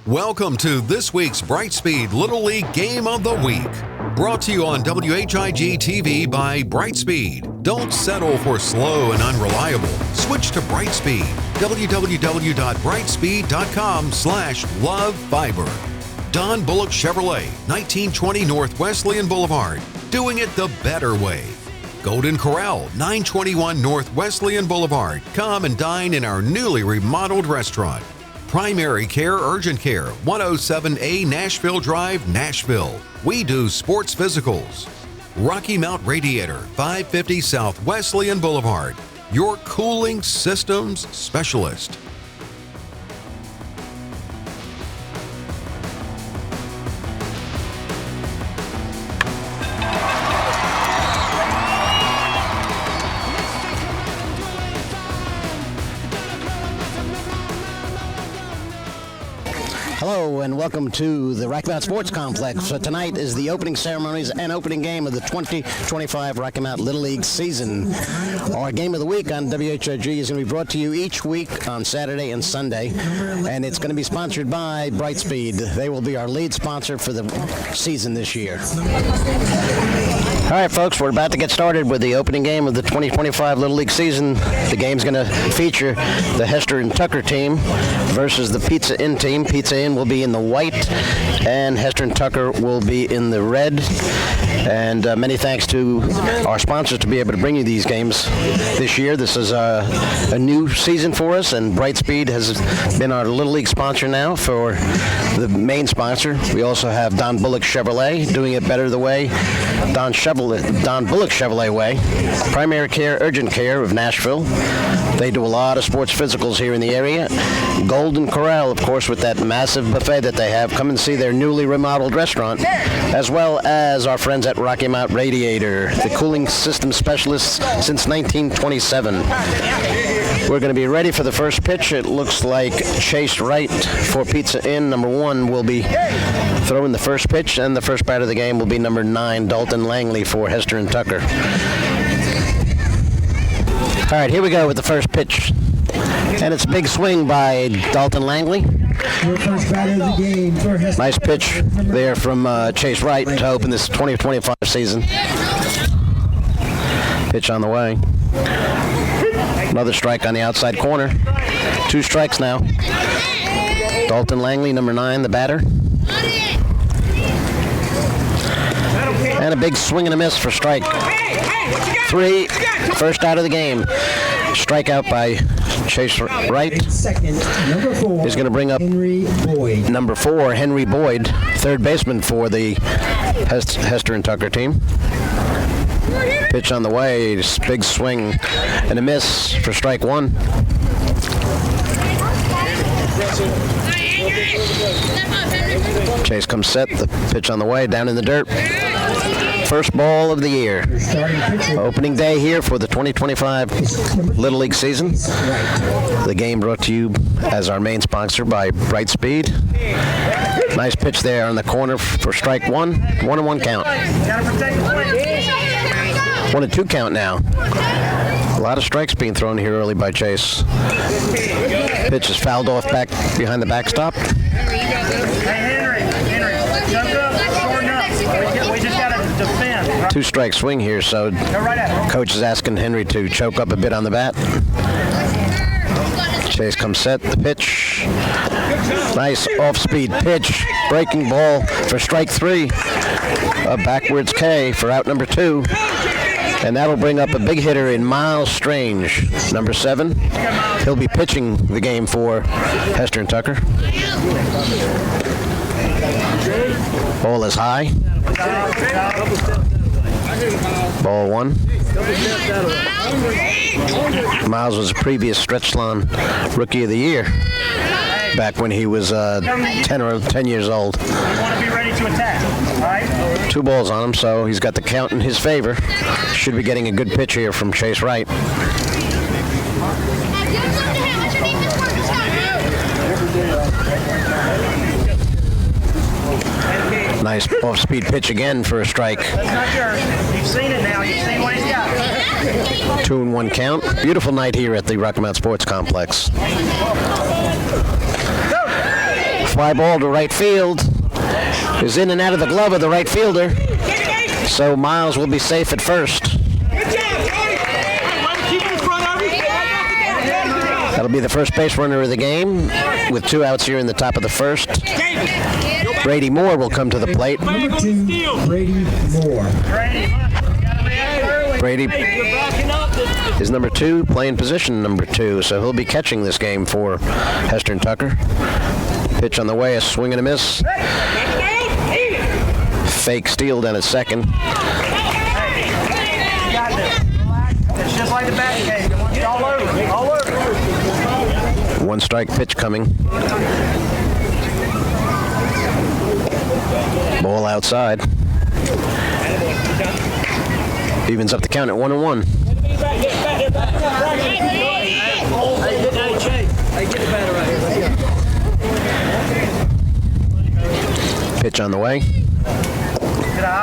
Welcome to this week's Brightspeed Little League Game of the Week. Brought to you on WHIG TV by Brightspeed. Don't settle for slow and unreliable. Switch to Brightspeed. www.brightspeed.com/lovefiber. Don Bullock Chevrolet, 1920 North Wesleyan Boulevard. Doing it the better way. Golden Corral, 921 North Wesleyan Boulevard. Come and dine in our newly remodeled restaurant. Primary Care Urgent Care, 107A Nashville Drive, Nashville. We do sports physicals. Rocky Mount Radiator, 550 South Wesleyan Boulevard. Your cooling systems specialist. Hello and welcome to the Rocky Mount Sports Complex. So tonight is the opening ceremonies and opening game of the 2025 Rocky Mount Little League season. Our game of the week on WHIG is going to be brought to you each week on Saturday and Sunday, and it's going to be sponsored by Brightspeed. They will be our lead sponsor for the season this year. All right, folks, we're about to get started with the opening game of the 2025 Little League season. The game's going to feature the Hester and Tucker team versus the Pizza Inn team. Pizza Inn will be in the white, and Hester and Tucker will be in the red. And many thanks to our sponsors to be able to bring you these games this year. This is a new season for us, and Brightspeed has been our Little League sponsor now for the main sponsor. We also have Don Bullock Chevrolet, doing it better the way Don Bullock Chevrolet way. Primary Care Urgent Care of Nashville. They do a lot of sports physicals here in the area. Golden Corral, of course, with that massive buffet that they have. Come and see their newly remodeled restaurant, as well as our friends at Rocky Mount Radiator, the cooling system specialists since 1927. We're going to be ready for the first pitch. It looks like Chase Wright for Pizza Inn, number 1, will be throwing the first pitch, and the first batter of the game will be number 9, Dalton Langley for Hester and Tucker. All right, here we go with the first pitch. And it's a big swing by Dalton Langley. Nice pitch there from Chase Wright to open this 2025 season. Pitch on the way. Another strike on the outside corner. 2 strikes now. Dalton Langley, number 9, the batter. And a big swing and a miss for strike 3. First out of the game. Strikeout by Chase Wright. Is going to bring up number 4, Henry Boyd, third baseman for the Hester and Tucker team. Pitch on the way, big swing and a miss for strike 1. Chase comes set, the pitch on the way, down in the dirt. First ball of the year. Opening day here for the 2025 Little League season. The game brought to you as our main sponsor by Brightspeed. Nice pitch there on the corner for strike 1. 1-1 count. 1-2 count now. A lot of strikes being thrown here early by Chase. Pitch is fouled off back behind the backstop. We just got to defend. 2-strike swing here, so coach is asking Henry to choke up a bit on the bat. Chase comes set, the pitch. Nice off-speed pitch. Breaking ball for strike 3. A backwards K for out number 2. And that'll bring up a big hitter in Miles Strange, number 7. He'll be pitching the game for Hester and Tucker. Ball is high. Ball 1. Miles was a previous Stretch Lawn Rookie of the Year back when he was 10 years old. 2 balls on him, so he's got the count in his favor. Should be getting a good pitch here from Chase Wright. Nice off-speed pitch again for a strike. You've seen it now. You've seen what he's got. 2-1 count. Beautiful night here at the Rocky Mount Sports Complex. fly ball to right field is in and out of the glove of the right fielder. So Miles will be safe at first. That'll be the first base runner of the game with 2 outs here in the top of the first. Brady Moore will come to the plate. Number 2, Brady Moore. Brady is number 2, playing position number 2, so he'll be catching this game for Hester and Tucker. Pitch on the way, a swing and a miss. Fake steal down at second. It's just like the bat cave. All over. All over. 1 strike pitch coming. Ball outside. Evens up the count at 1-1. Pitch on the way.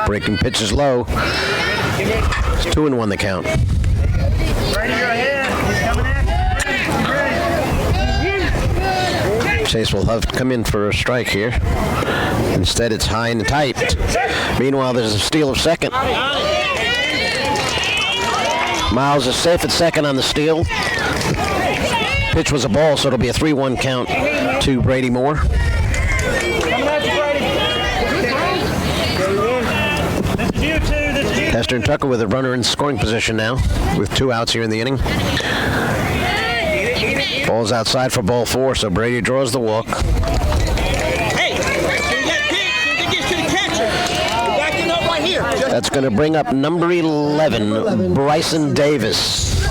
Breaking pitch is low. It's 2-1 the count. Ready, you're ahead. He's coming at you. Chase will have to come in for a strike here. Instead, it's high and tight. Meanwhile, there's a steal of second. Miles is safe at second on the steal. Pitch was a ball, so it'll be a 3-1 count to Brady Moore. Hester and Tucker with a runner in scoring position now, with 2 outs here in the inning. Ball's outside for ball 4, so Brady draws the walk. That's going to bring up number 11, Bryson Davis,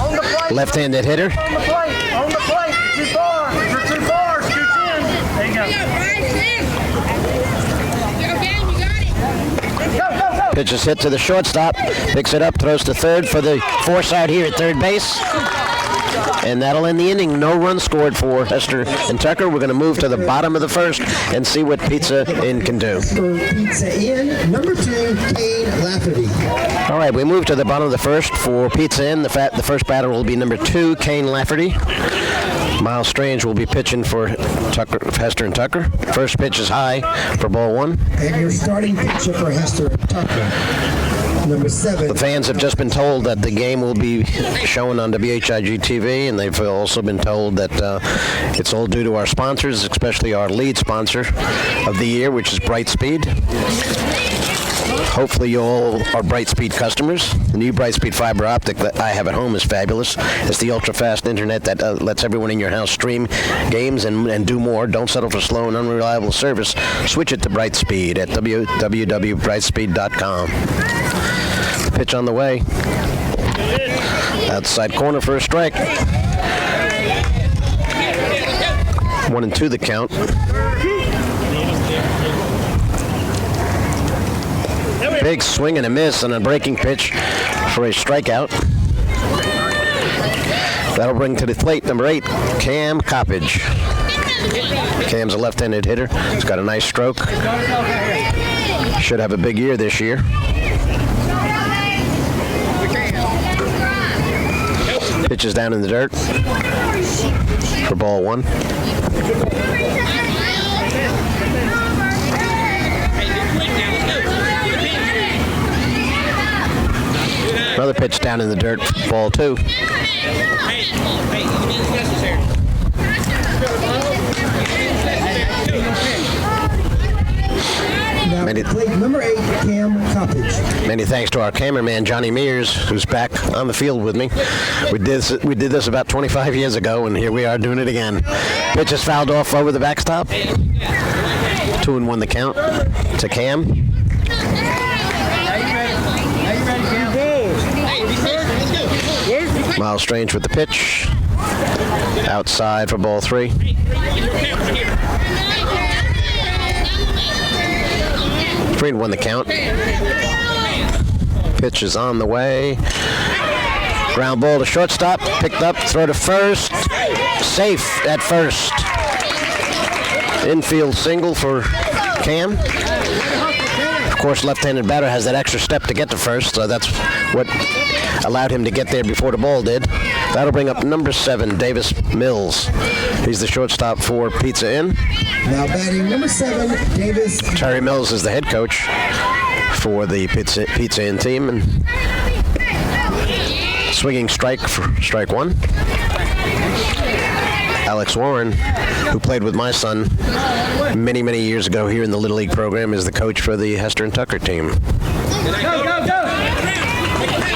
left-handed hitter. On the plate. On the plate. Too far. You're too far. Scoot in. There you go. Go, go, go. Pitch is hit to the shortstop, picks it up, throws to third for the force out here at third base. And that'll end the inning. No run scored for Hester and Tucker. We're going to move to the bottom of the first and see what Pizza Inn can do. For Pizza Inn, number 2, Kane Lafferty. All right, we move to the bottom of the first for Pizza Inn. The first batter will be number 2, Kane Lafferty. Miles Strange will be pitching for Hester and Tucker. First pitch is high for ball 1. And your starting pitcher for Hester and Tucker, number 7. The fans have just been told that the game will be shown on WHIG TV, and they've also been told that it's all due to our sponsors, especially our lead sponsor of the year, which is Brightspeed. Hopefully you all are Brightspeed customers. The new Brightspeed fiber optic that I have at home is fabulous. It's the ultra-fast internet that lets everyone in your house stream games and do more. Don't settle for slow and unreliable service. Switch it to Brightspeed at www.brightspeed.com. Pitch on the way. Outside corner for a strike. 1-2 the count. Big swing and a miss on a breaking pitch for a strikeout. That'll bring to the plate number 8, Cam Coppage. Cam's a left-handed hitter. He's got a nice stroke. Should have a big year this year. Pitch is down in the dirt for ball 1. Another pitch down in the dirt, ball 2. Number 8, Cam Coppage. Many thanks to our cameraman Johnny Mears, who's back on the field with me. We did this about 25 years ago, and here we are doing it again. Pitch is fouled off over the backstop. 2-1 the count to Cam. Miles Strange with the pitch. Outside for ball 3. 3-1 the count. Pitch is on the way. Ground ball to shortstop. Picked up. Throw to first. Safe at first. Infield single for Cam. Of course, left-handed batter has that extra step to get to first, so that's what allowed him to get there before the ball did. That'll bring up number 7, Davis Mills. He's the shortstop for Pizza Inn. Now batting number 7, Davis. Terry Mills is the head coach for the Pizza Inn team. And swinging strike for strike 1. Alex Warren, who played with my son many, many years ago here in the Little League program, is the coach for the Hester and Tucker team.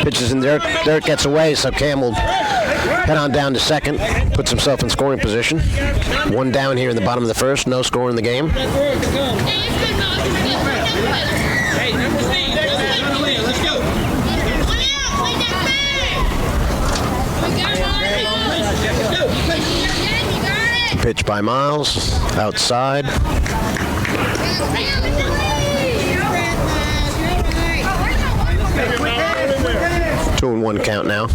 Pitches in there. Derek gets away, so Cam will head on down to second, puts himself in scoring position. 1 down here in the bottom of the first, no score in the game. Pitch by Miles, outside. 2-1 count now.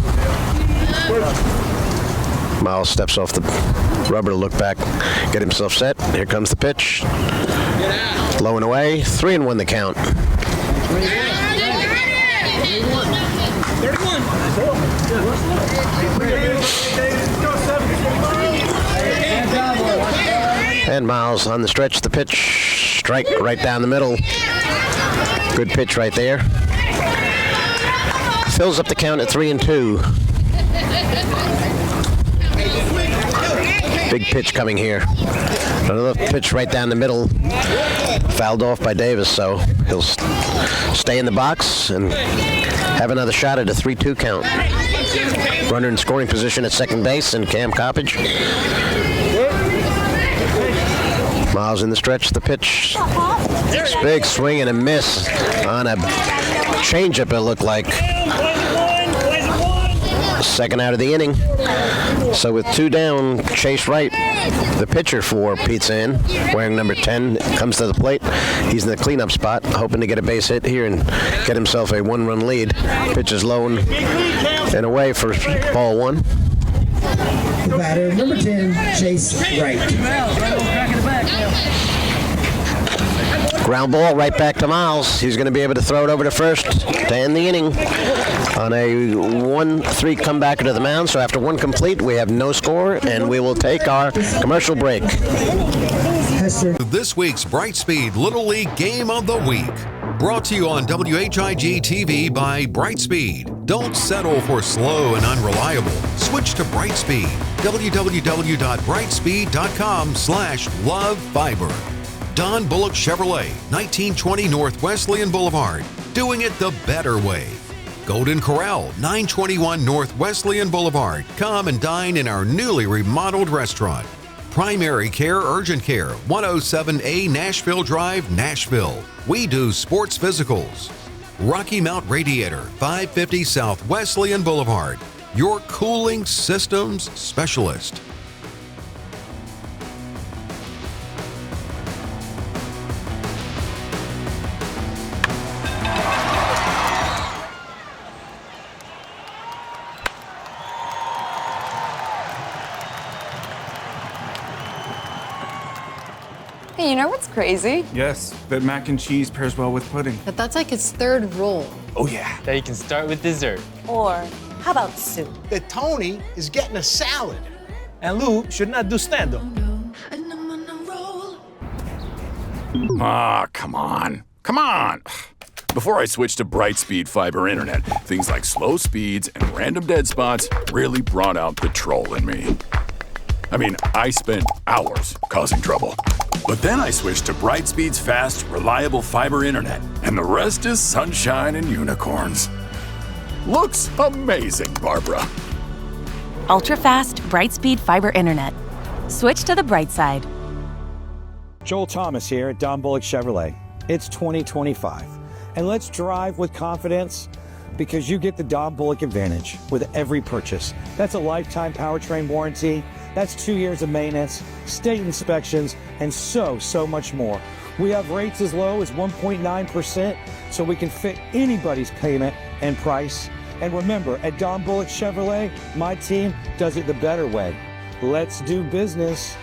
Miles steps off the rubber to look back, get himself set. Here comes the pitch. Low and away. 3-1 the count. And Miles on the stretch, the pitch, strike right down the middle. Good pitch right there. Fills up the count at 3-2. Big pitch coming here. Another pitch right down the middle. Fouled off by Davis, so he'll stay in the box and have another shot at a 3-2 count. Runner in scoring position at second base, and Cam Coppage. Miles in the stretch, the pitch. Big swing and a miss on a changeup, it looked like. Second out of the inning. So with 2 down, Chase Wright, the pitcher for Pizza Inn, wearing number 10, comes to the plate. He's in the cleanup spot, hoping to get a base hit here and get himself a 1-run lead. Pitch is low and away for ball 1. The batter, number 10, Chase Wright. Ground ball right back to Miles. He's going to be able to throw it over to first to end the inning on a 1-3 comebacker to the mound. So after 1 complete, we have no score, and we will take our commercial break. Hester. This week's Brightspeed Little League Game of the Week. Brought to you on WHIG TV by Brightspeed. Don't settle for slow and unreliable. Switch to Brightspeed. www.brightspeed.com/lovefiber. Don Bullock Chevrolet, 1920 North Wesleyan Boulevard. Doing it the better way. Golden Corral, 921 North Wesleyan Boulevard. Come and dine in our newly remodeled restaurant. Primary Care Urgent Care, 107A Nashville Drive, Nashville. We do sports physicals. Rocky Mount Radiator, 550 South Wesleyan Boulevard. Your cooling systems specialist. Hey, you know what's crazy? Yes, that mac and cheese pairs well with pudding. But that's like his 3rd roll. Oh, yeah. That you can start with dessert. Or how about soup? That Tony is getting a salad. And Lou should not do stand-up. Ah, come on. Come on. Before I switched to Brightspeed fiber internet, things like slow speeds and random dead spots really brought out the troll in me. I mean, I spent hours causing trouble. But then I switched to Brightspeed's fast, reliable fiber internet, and the rest is sunshine and unicorns. Looks amazing, Barbara. Ultra-fast, Brightspeed fiber internet. Switch to the bright side. Joel Thomas here at Don Bullock Chevrolet. It's 2025, and let's drive with confidence because you get the Don Bullock advantage with every purchase. That's a lifetime powertrain warranty. That's 2 years of maintenance, state inspections, and so much more. We have rates as low as 1.9%, so we can fit anybody's payment and price. And remember, at Don Bullock Chevrolet, my team does it the better way. Let's do business.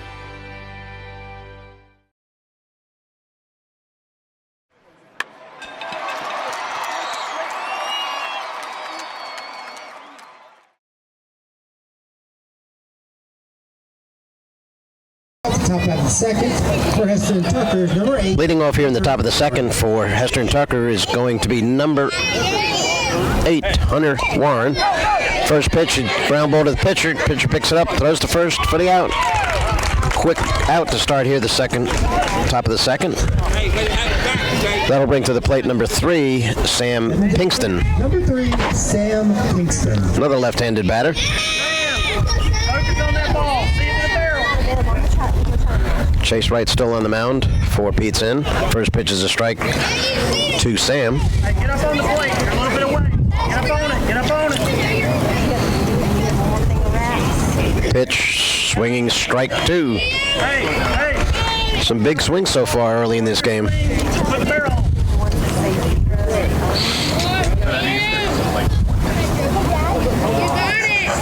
top of the second for Hester and Tucker is number 8. Leading off here in the top of the second for Hester and Tucker is going to be number 8, Hunter Warren. First pitch, ground ball to the pitcher. Pitcher picks it up, throws to first for the out. Quick out to start here the second, top of the second. That'll bring to the plate number 3, Sam Pinkston. Number 3, Sam Pinkston. Another left-handed batter. Focus on that ball. See it in the barrel. Chase Wright still on the mound for Pete's in. First pitch is a strike to Sam. Hey, get up on the plate. You're a little bit away. Get up on it. Get up on it. Pitch, swinging strike 2. Hey. Some big swings so far early in this game. Put the barrel.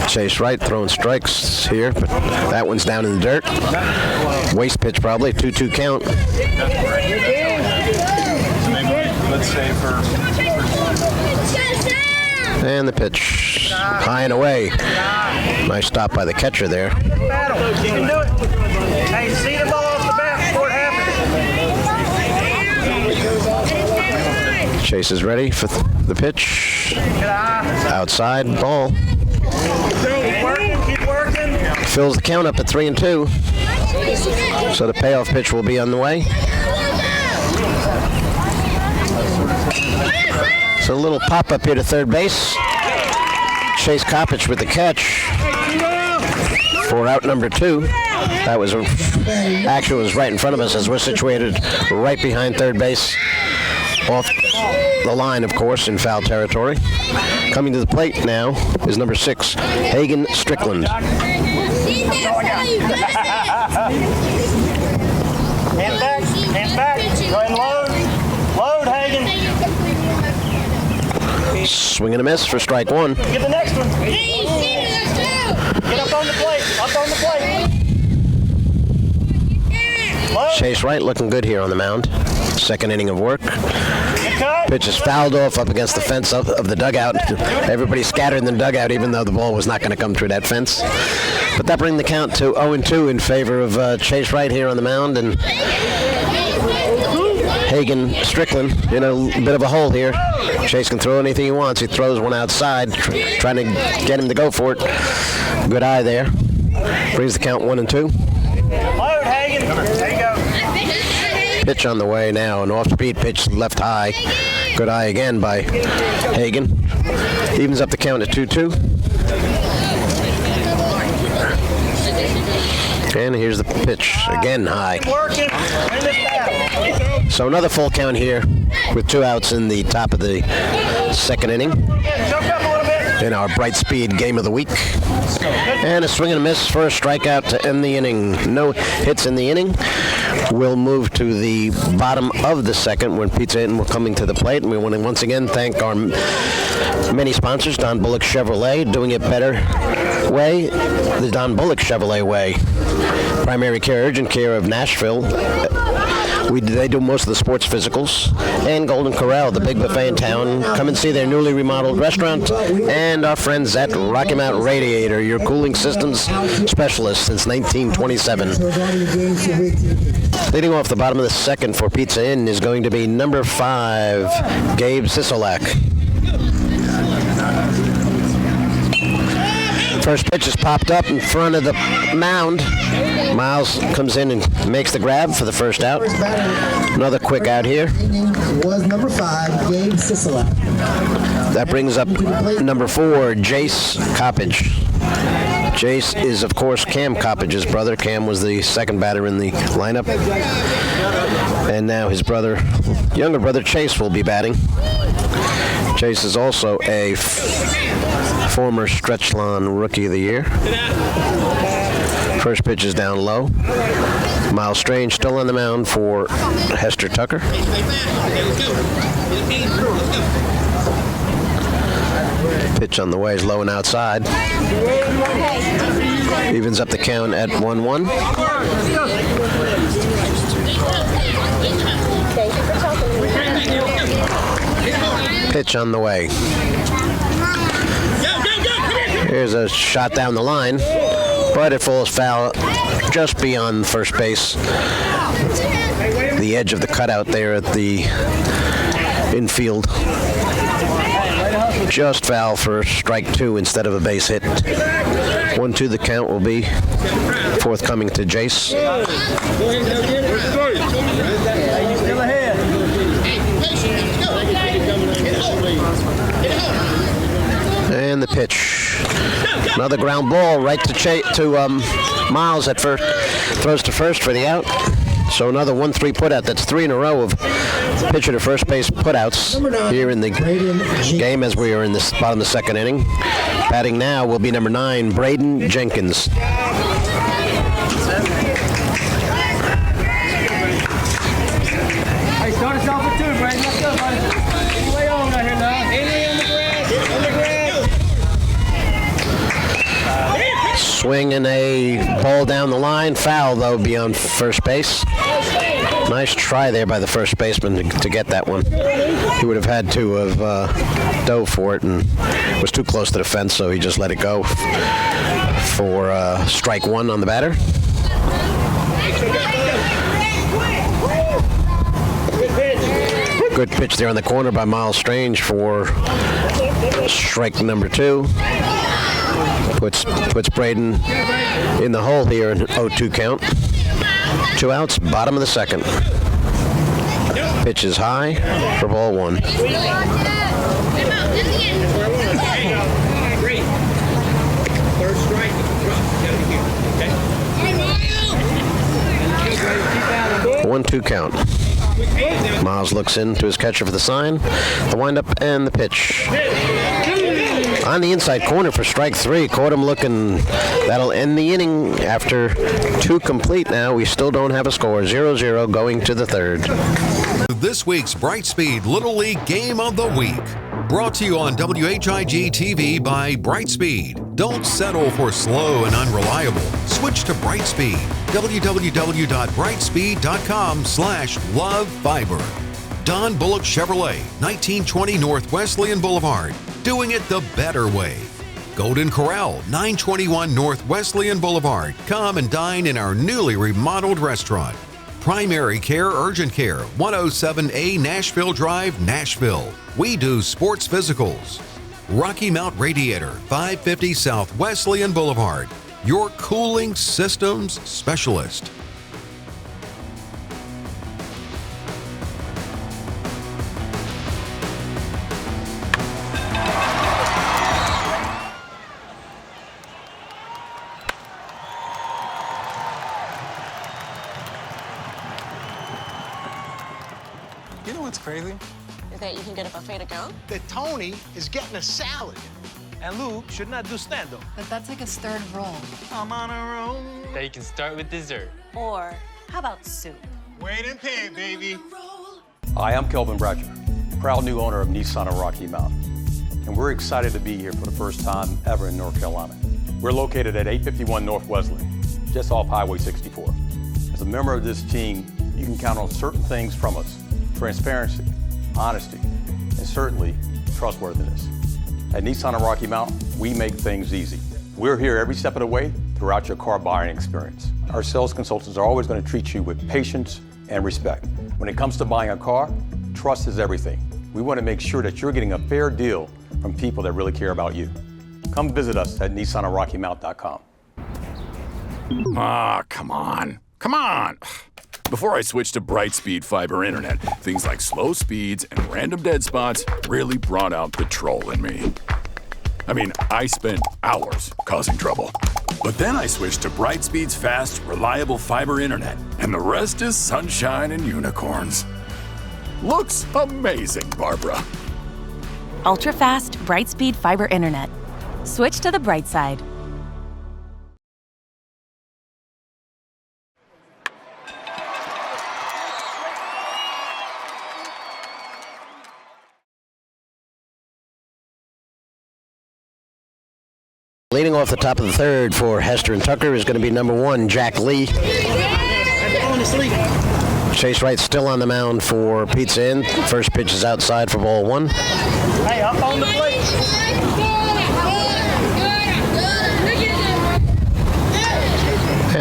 Chase Wright throwing strikes here, but that one's down in the dirt. Waste pitch probably, 2-2 count. Let's say for... And the pitch, high and away. Nice stop by the catcher there. Battle. You can do it. Hey, see the ball off the bat before it happens. Chase is ready for the pitch. Outside, ball. Keep working. Fills the count up at 3-2. So the payoff pitch will be on the way. So a little pop-up here to third base. Chase Coppich with the catch for out number 2. That was actually was right in front of us as we're situated right behind third base. Off the line, of course, in foul territory. Coming to the plate now is number 6, Hagen Strickland. Hand back. Go ahead and load. Load, Hagen. Swing and a miss for strike 1. Get the next one. Get up on the plate. Up on the plate. Load. Chase Wright looking good here on the mound. Second inning of work. Pitch is fouled off up against the fence of the dugout. Everybody scattered in the dugout, even though the ball was not going to come through that fence. But that brings the count to 0-2 in favor of Chase Wright here on the mound. And Hagen Strickland in a bit of a hole here. Chase can throw anything he wants. He throws one outside, trying to get him to go for it. Good eye there. Brings the count 1-2. Load, Hagen. There you go. Pitch on the way now, an off-speed pitch left high. Good eye again by Hagen. Evens up the count at 2-2. And here's the pitch, again high. So another full count here with 2 outs in the top of the second inning in our Bright Speed Game of the Week. And a swing and a miss for a strikeout to end the inning. No hits in the inning. We'll move to the bottom of the second when Pizza Inn will coming to the plate. And we want to once again thank our many sponsors, Don Bullock Chevrolet, doing it better way, the Don Bullock Chevrolet way. Primary care, urgent care of Nashville. They do most of the sports physicals. And Golden Corral, the big buffet in town. Come and see their newly remodeled restaurant. And our friends at Rocky Mount Radiator, your cooling systems specialist since 1927. Leading off the bottom of the second for Pizza Inn is going to be number 5, Gabe Sisolak. First pitch is popped up in front of the mound. Miles comes in and makes the grab for the first out. Another quick out here. Was number 5, Gabe Sisolak. That brings up number 4, Jace Coppage. Jace is, of course, Cam Coppage's brother. Cam was the second batter in the lineup. And now his brother, younger brother, Chase, will be batting. Chase is also a former Stretch Lawn Rookie of the Year. First pitch is down low. Miles Strange still on the mound for Hester Tucker. Pitch on the way is low and outside. Evens up the count at 1-1. Pitch on the way. Here's a shot down the line. but it falls foul just beyond first base. The edge of the cutout there at the infield. Just foul for strike 2 instead of a base hit. 1-2 the count will be forthcoming to Jace. And the pitch. Another ground ball right to Miles at first. Throws to first for the out. So another 1-3 putout. That's 3 in a row of pitcher to first base putouts here in the game as we are in the bottom of the second inning. Batting now will be number 9, Braden Jenkins. Hey, start us off with 2, Braden. Let's go, buddy. Way on out here now. Henry on the grass. Swinging a ball down the line. Foul, though, beyond first base. Nice try there by the first baseman to get that one. He would have had to have dove for it and was too close to the fence, so he just let it go for strike 1 on the batter. Good pitch there on the corner by Miles Strange for strike number 2. Puts Braden in the hole here in 0-2 count. 2 outs, bottom of the second. Pitch is high for ball 1. Third strike. 1-2 count. Miles looks into his catcher for the sign, the windup, and the pitch. On the inside corner for strike 3. Caught him looking. That'll end the inning after 2 complete now. We still don't have a score. 0-0 going to the third. This week's Brightspeed Little League Game of the Week. Brought to you on WHIG TV by Brightspeed. Don't settle for slow and unreliable. Switch to Brightspeed. www.brightspeed.com/lovefiber. Don Bullock Chevrolet, 1920 North Wesleyan Boulevard. Doing it the better way. Golden Corral, 921 North Wesleyan Boulevard. Come and dine in our newly remodeled restaurant. Primary Care Urgent Care, 107A Nashville Drive, Nashville. We do sports physicals. Rocky Mount Radiator, 550 South Wesleyan Boulevard. Your cooling systems specialist. You know what's crazy? That you can get a buffet to go? That Tony is getting a salad. And Lou should not do stand-up. But that's like his 3rd roll. I'm on a roll. That you can start with dessert. Or how about soup? Wait and pay, baby. Hi, I'm Kelvin Bratcher, proud new owner of Nissan of Rocky Mount. And we're excited to be here for the first time ever in North Carolina. We're located at 851 North Wesley, just off Highway 64. As a member of this team, you can count on certain things from us: transparency, honesty, and certainly trustworthiness. At Nissan of Rocky Mount, we make things easy. We're here every step of the way throughout your car buying experience. Our sales consultants are always going to treat you with patience and respect. When it comes to buying a car, trust is everything. We want to make sure that you're getting a fair deal from people that really care about you. Come visit us at nissanofrockymount.com. Come on. Come on. Before I switched to Brightspeed fiber internet, things like slow speeds and random dead spots really brought out the troll in me. I mean, I spent hours causing trouble. But then I switched to Brightspeed's fast, reliable fiber internet, and the rest is sunshine and unicorns. Looks amazing, Barbara. Ultra-fast, Brightspeed fiber internet. Switch to the bright side. Leading off the top of the third for Hester and Tucker is going to be number 1, Jack Lee. Chase Wright still on the mound for Pizza Inn. First pitch is outside for ball 1. Hey, up on the plate.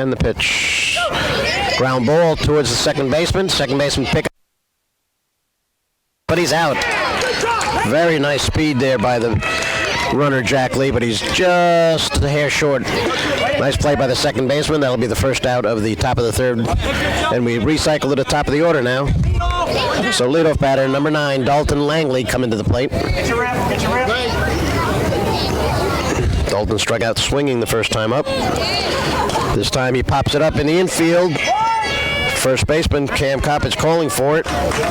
And the pitch. Ground ball towards the second baseman. Second baseman pick up. But he's out. Very nice speed there by the runner, Jack Lee, but he's just a hair short. Nice play by the second baseman. That'll be the first out of the top of the third. And we recycle to the top of the order now. So leadoff batter, number 9, Dalton Langley, coming to the plate. Dalton struck out swinging the first time up. This time he pops it up in the infield. First baseman Cam Coppage calling for it.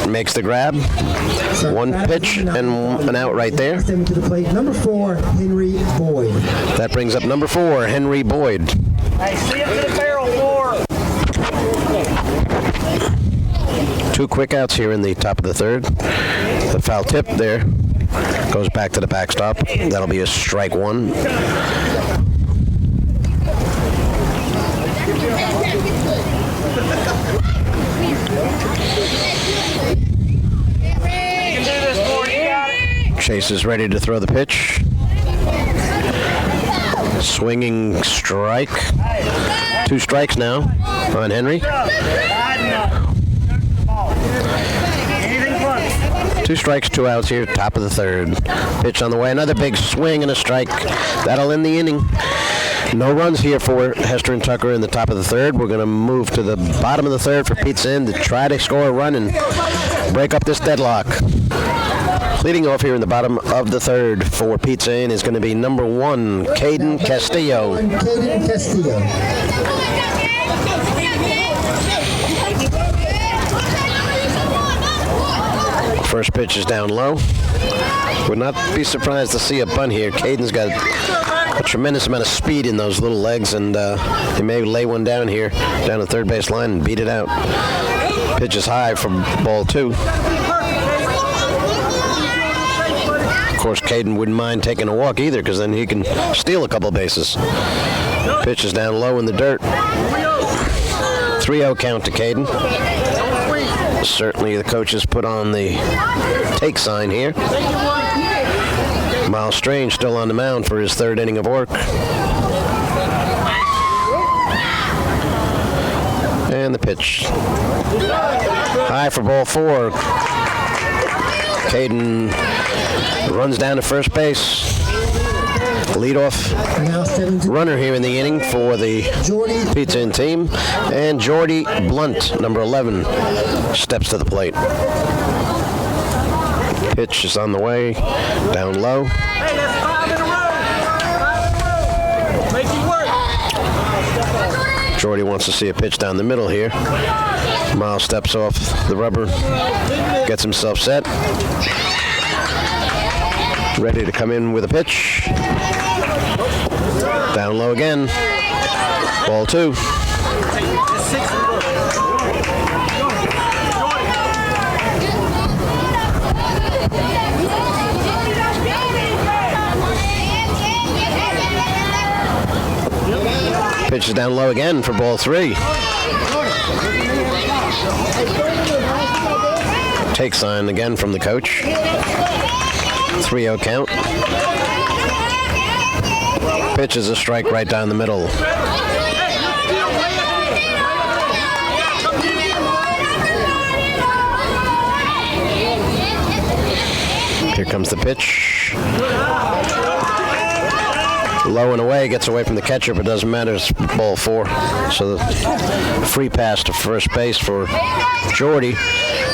Makes the grab. One pitch and an out right there. Stepping to the plate, number 4, Henry Boyd. That brings up number 4, Henry Boyd. Hey, see him to the barrel, 4. 2 quick outs here in the top of the third. The foul tip there goes back to the backstop. That'll be a strike 1. Chase is ready to throw the pitch. Swinging strike. 2 strikes now on Henry. 2 strikes, 2 outs here, top of the third. Pitch on the way, another big swing and a strike. That'll end the inning. No runs here for Hester and Tucker in the top of the third. We're going to move to the bottom of the third for Pizza Inn to try to score a run and break up this deadlock. Leading off here in the bottom of the third for Pizza Inn is going to be number 1, Caden Castillo. Caden Castillo. First pitch is down low. Would not be surprised to see a bunt here. Caden's got a tremendous amount of speed in those little legs, and he may lay one down here, down the third base line and beat it out. Pitch is high for ball 2. Of course, Caden wouldn't mind taking a walk either, because then he can steal a couple bases. Pitch is down low in the dirt. 3-0 count to Caden. Certainly the coaches put on the take sign here. Miles Strange still on the mound for his third inning of work. And the pitch. High for ball 4. Caden runs down to first base. Leadoff runner here in the inning for the Pizza Inn team. And Jordy Blunt, number 11, steps to the plate. Pitch is on the way, down low. Hey, that's 5 in a row. Make it work. Jordy wants to see a pitch down the middle here. Miles steps off the rubber, gets himself set. Ready to come in with a pitch. Down low again. Ball 2. Pitch is down low again for ball 3. Take sign again from the coach. 3-0 count. Pitch is a strike right down the middle. Here comes the pitch. Low and away, gets away from the catcher, but doesn't matter. It's ball 4. So the free pass to first base for Jordy.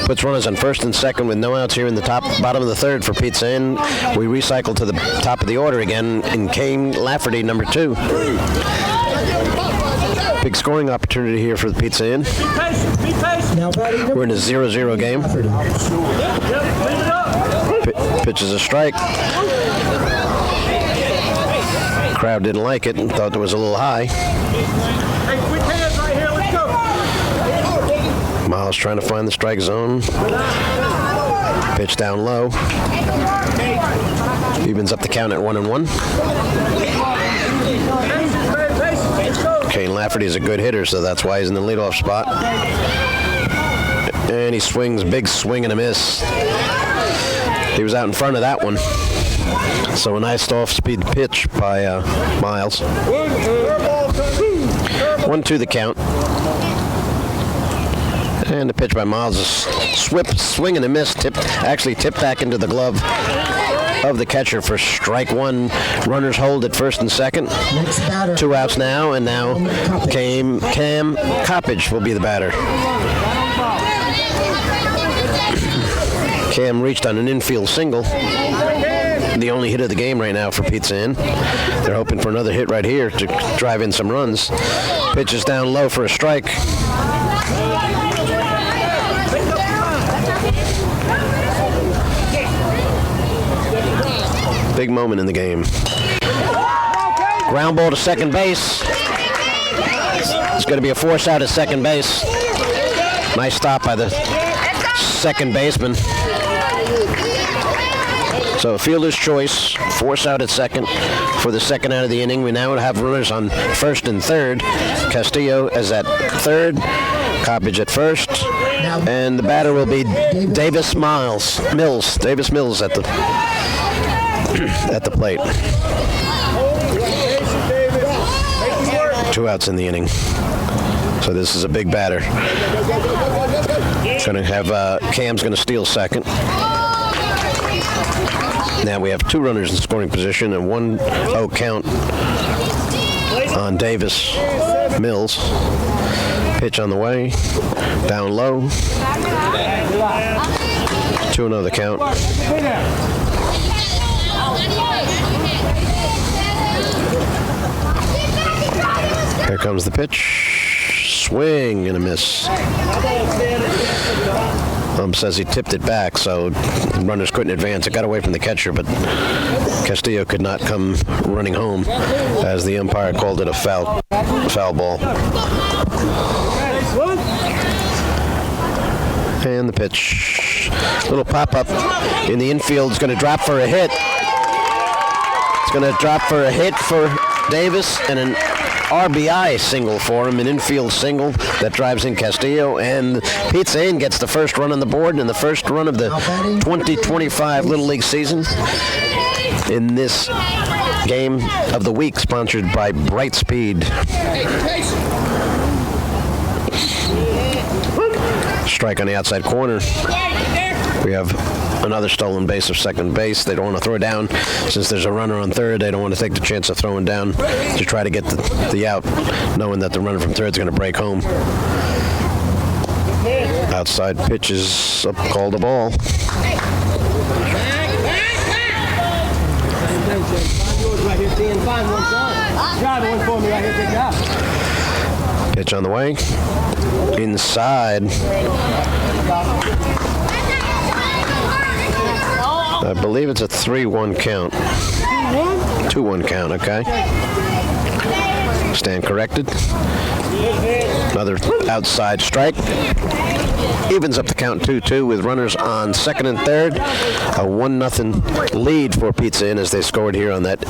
Puts runners on first and second with no outs here in the bottom of the third for Pizza Inn. We recycle to the top of the order again in Kane Lafferty, number 2. Big scoring opportunity here for the Pizza Inn. We're in a 0-0 game. Pitch is a strike. Crowd didn't like it and thought it was a little high. Miles trying to find the strike zone. Pitch down low. Evens up the count at 1-1. Kane Lafferty is a good hitter, so that's why he's in the leadoff spot. And he swings, big swing and a miss. He was out in front of that one. So a nice off-speed pitch by Miles. 1-2 the count. And the pitch by Miles is swing and a miss. Actually tipped back into the glove of the catcher for strike one. Runners hold at first and second. 2 outs now, and now Cam Coppage will be the batter. Cam reached on an infield single. The only hit of the game right now for Pizza Inn. They're hoping for another hit right here to drive in some runs. Pitch is down low for a strike. Big moment in the game. Ground ball to second base. It's going to be a force out at second base. Nice stop by the second baseman. So fielder's choice, force out at second for the second out of the inning. We now have runners on first and third. Castillo is at third, Coppage at first, and the batter will be Davis Mills at the plate. 2 outs in the inning. So this is a big batter. Going to have Cam's going to steal second. Now we have 2 runners in scoring position and 1-0 count on Davis Mills. Pitch on the way, down low. 2-0 the count. Here comes the pitch. Swing and a miss. Says he tipped it back, so runners couldn't advance. It got away from the catcher, but Castillo could not come running home as the umpire called it a foul ball. And the pitch. Little pop-up in the infield is going to drop for a hit. It's going to drop for a hit for Davis and an RBI single for him, an infield single that drives in Castillo, and Pizza Inn gets the first run on the board and the first run of the 2025 Little League season in this game of the week, sponsored by Brightspeed. Strike on the outside corner. We have another stolen base of second base. They don't want to throw down. Since there's a runner on third, they don't want to take the chance of throwing down to try to get the out, knowing that the runner from third is going to break home. Outside pitch is up, called a ball. Pitch on the way. Inside. I believe it's a 3-1 count. 2-1 count, okay. Stand corrected. Another outside strike. Evens up the count 2-2 with runners on second and third. A 1-0 lead for Pizza Inn as they scored here on that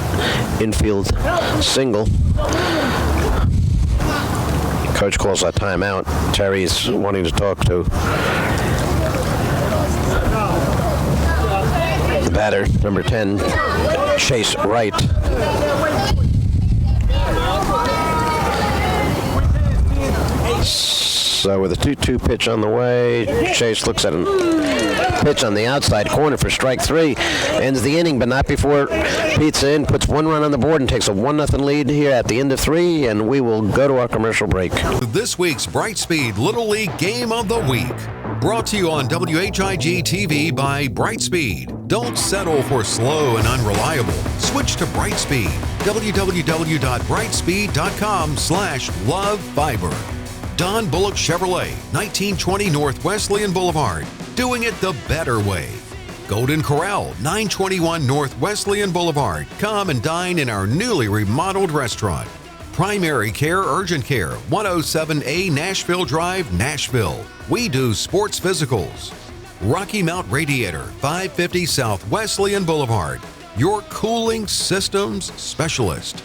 infield single. Coach calls that timeout. Terry's wanting to talk to the batter, number 10, Chase Wright. So with a 2-2 pitch on the way, Chase looks at a pitch on the outside corner for strike 3. Ends the inning, but not before Pizza Inn puts 1 run on the board and takes a 1-0 lead here at the end of 3, and we will go to our commercial break. This week's Brightspeed Little League Game of the Week. Brought to you on WHIG TV by Brightspeed. Don't settle for slow and unreliable. Switch to Brightspeed. www.brightspeed.com/lovefiber. Don Bullock Chevrolet, 1920 North Wesleyan Boulevard. Doing it the better way. Golden Corral, 921 North Wesleyan Boulevard. Come and dine in our newly remodeled restaurant. Primary Care Urgent Care, 107A Nashville Drive, Nashville. We do sports physicals. Rocky Mount Radiator, 550 South Wesleyan Boulevard. Your cooling systems specialist.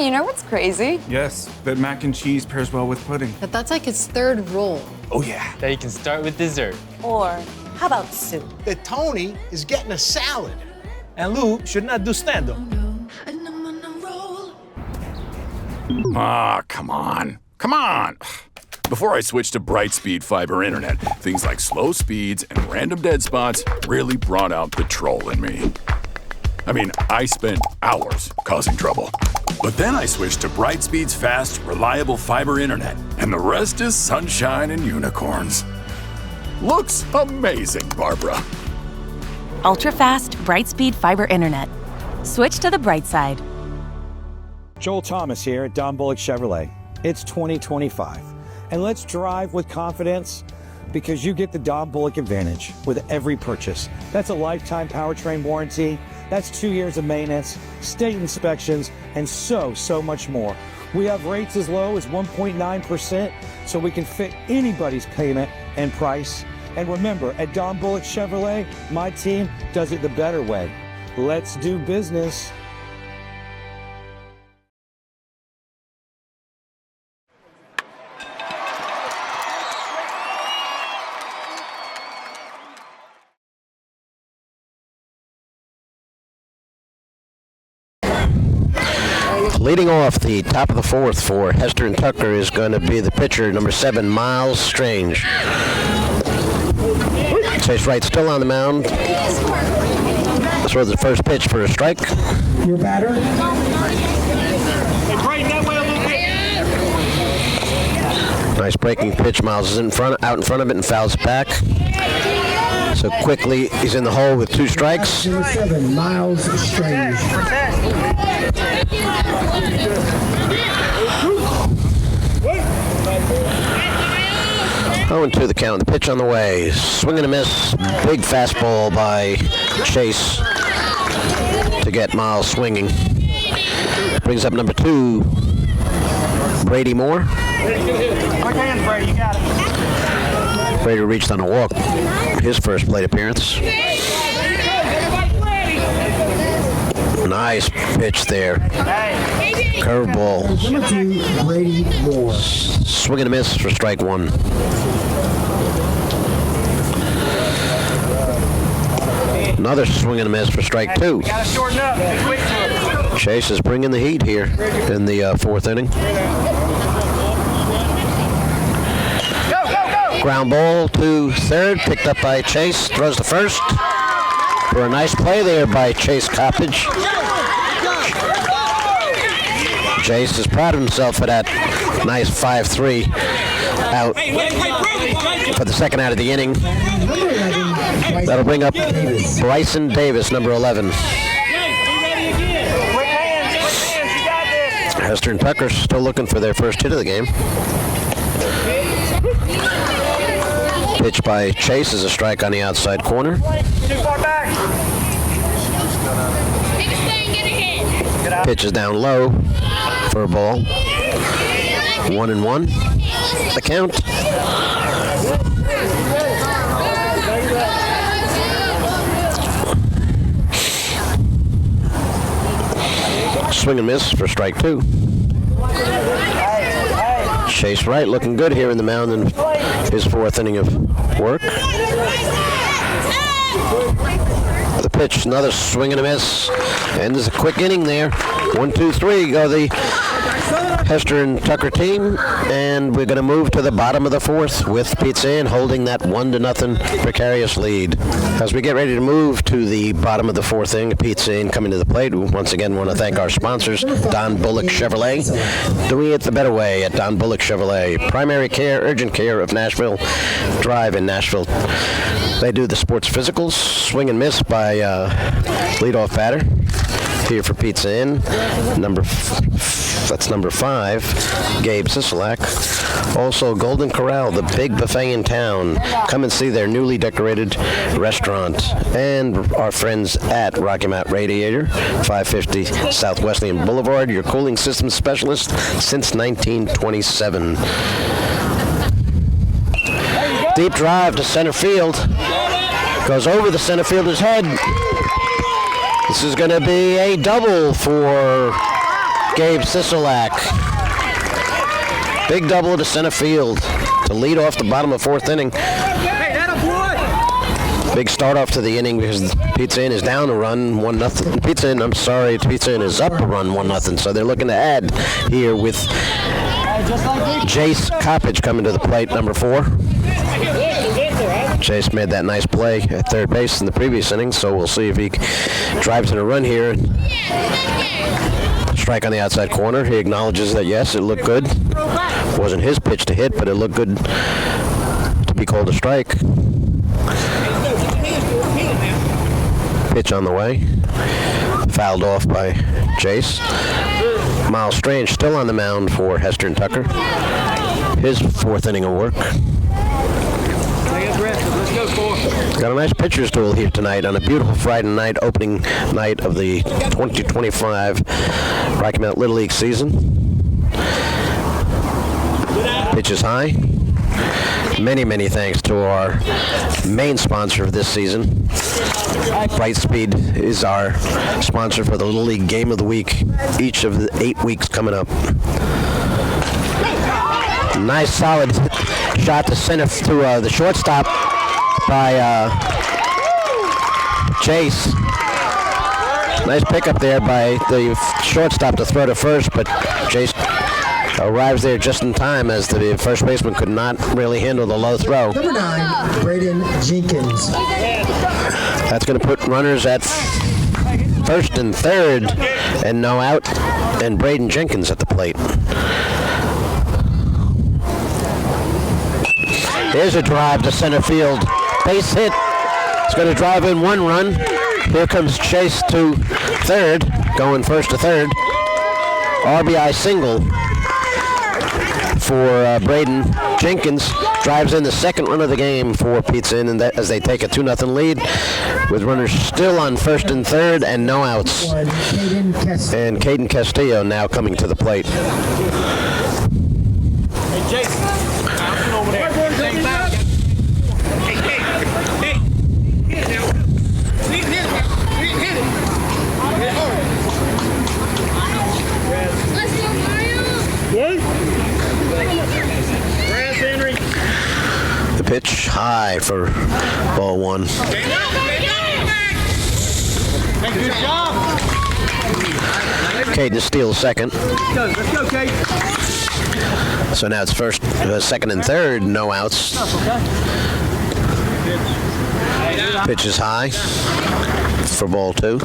Hey, you know what's crazy? Yes, that mac and cheese pairs well with pudding. But that's like his third roll. Oh, yeah. That you can start with dessert. Or how about soup? That Tony is getting a salad. And Lou should not do stand-up. Ah, come on. Come on. Before I switched to Brightspeed fiber internet, things like slow speeds and random dead spots really brought out the troll in me. I mean, I spent hours causing trouble. But then I switched to Brightspeed's fast, reliable fiber internet, and the rest is sunshine and unicorns. Looks amazing, Barbara. Ultra-fast, Brightspeed fiber internet. Switch to the bright side. Joel Thomas here at Don Bullock Chevrolet. It's 2025, and let's drive with confidence because you get the Don Bullock Advantage with every purchase. That's a lifetime powertrain warranty. That's 2 years of maintenance, state inspections, and so much more. We have rates as low as 1.9%, so we can fit anybody's payment and price. And remember, at Don Bullock Chevrolet, my team does it the better way. Let's do business. Leading off the top of the fourth for Hester and Tucker is going to be the pitcher, number 7, Miles Strange. Chase Wright still on the mound. This was the first pitch for a strike. Your batter. Nice breaking pitch. Miles is out in front of it and fouls it back. So quickly he's in the hole with 2 strikes. Number 7, Miles Strange. 0-2 the count. The pitch on the way. Swing and a miss. Big fastball by Chase to get Miles swinging. Brings up number 2, Brady Moore. Brady, you got it. Brady reached on a walk. His first plate appearance. Nice pitch there. Curveball. Number 2, Brady Moore. Swing and a miss for strike 1. Another swing and a miss for strike 2. Gotta shorten up. Chase is bringing the heat here in the 4th inning. Ground ball to third, picked up by Chase, throws to first. For a nice play there by Chase Coppage. Chase is proud of himself for that nice 5-3 out for the second out of the inning. That'll bring up Bryson Davis, number 11. Hester and Tucker still looking for their first hit of the game. Pitch by Chase is a strike on the outside corner. Pitch is down low for a ball. 1-1. The count. Swing and miss for strike 2. Chase Wright looking good here in the mound in his 4th inning of work. The pitch, another swing and a miss. And there's a quick inning there. 1, 2, 3 go the Hester and Tucker team. And we're going to move to the bottom of the 4th with Pizza Inn holding that 1-0 precarious lead. As we get ready to move to the bottom of the 4th inning, Pizza Inn coming to the plate. We once again want to thank our sponsors, Don Bullock Chevrolet. Doing it the better way at Don Bullock Chevrolet. Primary care, urgent care of Nashville Drive in Nashville. They do the sports physicals. Swing and miss by leadoff batter. Here for Pizza Inn. That's number 5, Gabe Sisolak. Also, Golden Corral, the big buffet in town. Come and see their newly decorated restaurant. And our friends at Rocky Mount Radiator, 550 South Wesleyan Boulevard, your cooling system specialist since 1927. Deep drive to center field. Goes over the center fielder's head. This is going to be a double for Gabe Sisolak. Big double to center field to lead off the bottom of fourth inning. Big start off to the inning because Pizza Inn is down a run, 1-0. Pizza Inn is up a run, 1-0. So they're looking to add here with Jace Coppage coming to the plate, number 4. Jace made that nice play at third base in the previous inning, so we'll see if he drives in a run here. Strike on the outside corner. He acknowledges that, yes, it looked good. Wasn't his pitch to hit, but it looked good to be called a strike. Pitch on the way. Fouled off by Jace. Miles Strange still on the mound for Hester and Tucker. His fourth inning of work. Got a nice pitcher's duel here tonight on a beautiful Friday night, opening night of the 2025 Rocky Mount Little League season. Pitch is high. Many thanks to our main sponsor of this season. Brightspeed is our sponsor for the Little League Game of the Week, each of the 8 weeks coming up. Nice solid shot to center to the shortstop by Chase. Nice pickup there by the shortstop to throw to first, but Chase arrives there just in time as the first baseman could not really handle the low throw. Number 9, Braden Jenkins. That's going to put runners at first and third and no out, and Braden Jenkins at the plate. Here's a drive to center field. Base hit. It's going to drive in 1 run. Here comes Chase to third, going first to third. RBI single for Braden Jenkins. Drives in the second run of the game for Pizza Inn, and as they take a 2-0 lead with runners still on first and third and no outs. And Caden Castillo now coming to the plate. Hey, Jason. I'm over there. Hey. Hit it now. Hit it. Let's go, Mario. Grass, Henry. The pitch high for ball 1. Good job. Caden steals second. Let's go, Kate. So now it's first, second, and third, no outs. Pitch is high for ball 2. Now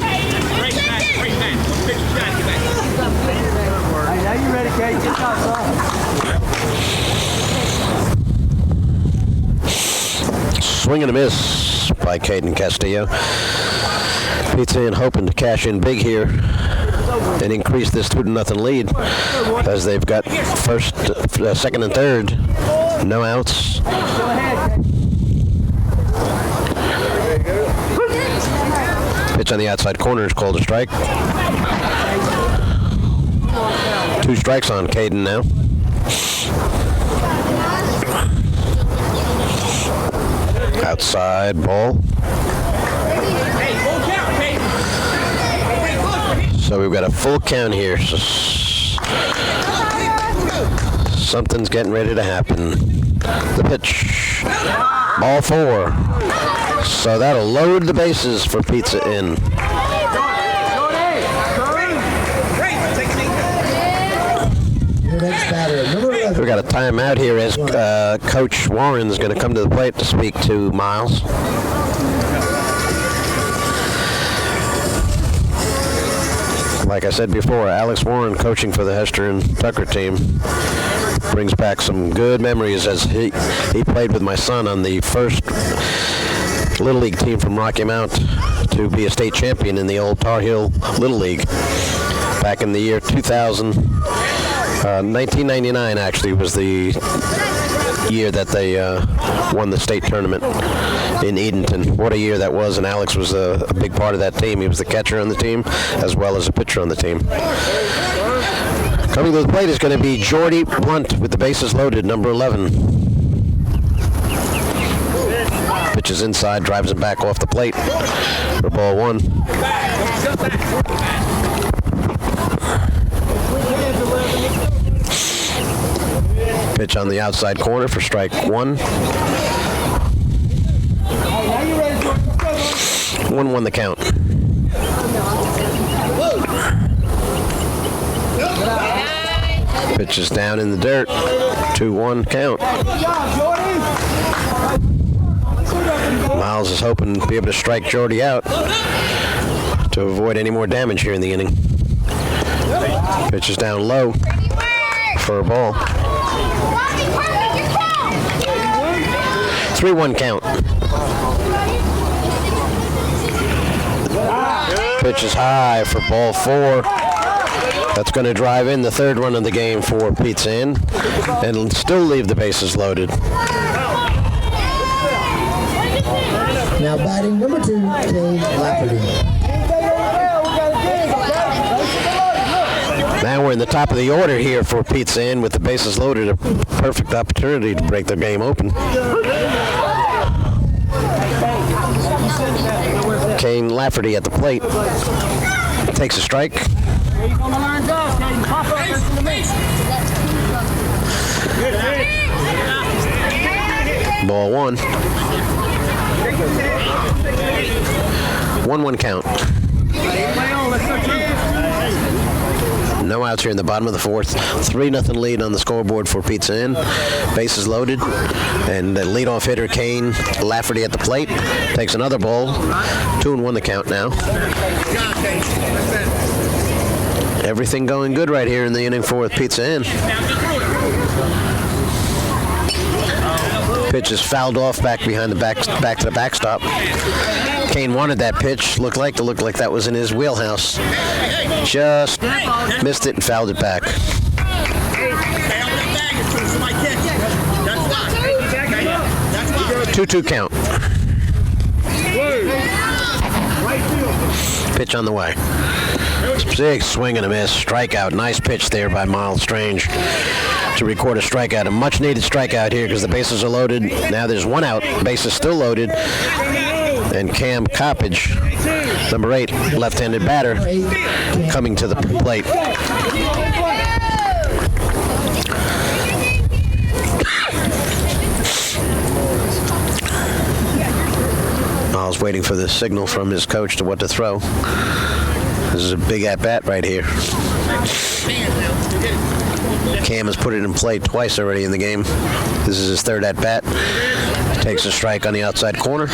you ready, Kate? Get Swing and a miss by Caden Castillo. Pizza Inn hoping to cash in big here and increase this 2-0 lead as they've got first, second, and third, no outs. Pitch on the outside corner is called a strike. 2 strikes on Caden now. Outside ball. So we've got a full count here. So something's getting ready to happen. The pitch. Ball 4. So that'll load the bases for Pizza Inn. We got a timeout here as Coach Warren's going to come to the plate to speak to Miles. Like I said before, Alex Warren, coaching for the Hester and Tucker team, brings back some good memories as he played with my son on the first Little League team from Rocky Mount to be a state champion in the old Tar Heel Little League back in the year 2000. 1999 actually was the year that they won the state tournament in Edenton. What a year that was, and Alex was a big part of that team. He was the catcher on the team as well as a pitcher on the team. Coming to the plate is going to be Jordy Blunt with the bases loaded, number 11. Pitches inside, drives him back off the plate for ball 1. Pitch on the outside corner for strike one. 1-1 the count. Pitch is down in the dirt. 2-1 count. Miles is hoping to be able to strike Jordy out to avoid any more damage here in the inning. Pitch is down low for a ball. 3-1 count. Pitch is high for ball 4. That's going to drive in the third run of the game for Pizza Inn and still leave the bases loaded. Now batting number 2, Kane Lafferty. Now we're in the top of the order here for Pizza Inn with the bases loaded. A perfect opportunity to break the game open. Kane Lafferty at the plate. Takes a strike. Ball 1. 1-1 count. No outs here in the bottom of the fourth. 3-0 lead on the scoreboard for Pizza Inn. Bases loaded. And the leadoff hitter, Kane Lafferty at the plate. Takes another ball. 2-1 the count now. Everything going good right here in the inning for Pizza Inn. Pitch is fouled off back behind the back to the backstop. Kane wanted that pitch. Looked like that was in his wheelhouse. Just missed it and fouled it back. 2-2 count. Pitch on the way. Big swing and a miss. Strikeout. Nice pitch there by Miles Strange to record a strikeout. A much needed strikeout here because the bases are loaded. Now there's one out. Bases still loaded. And Cam Coppage, number 8, left-handed batter, coming to the plate. Miles waiting for the signal from his coach to what to throw. This is a big at-bat right here. Cam has put it in play twice already in the game. This is his third at-bat. Takes a strike on the outside corner.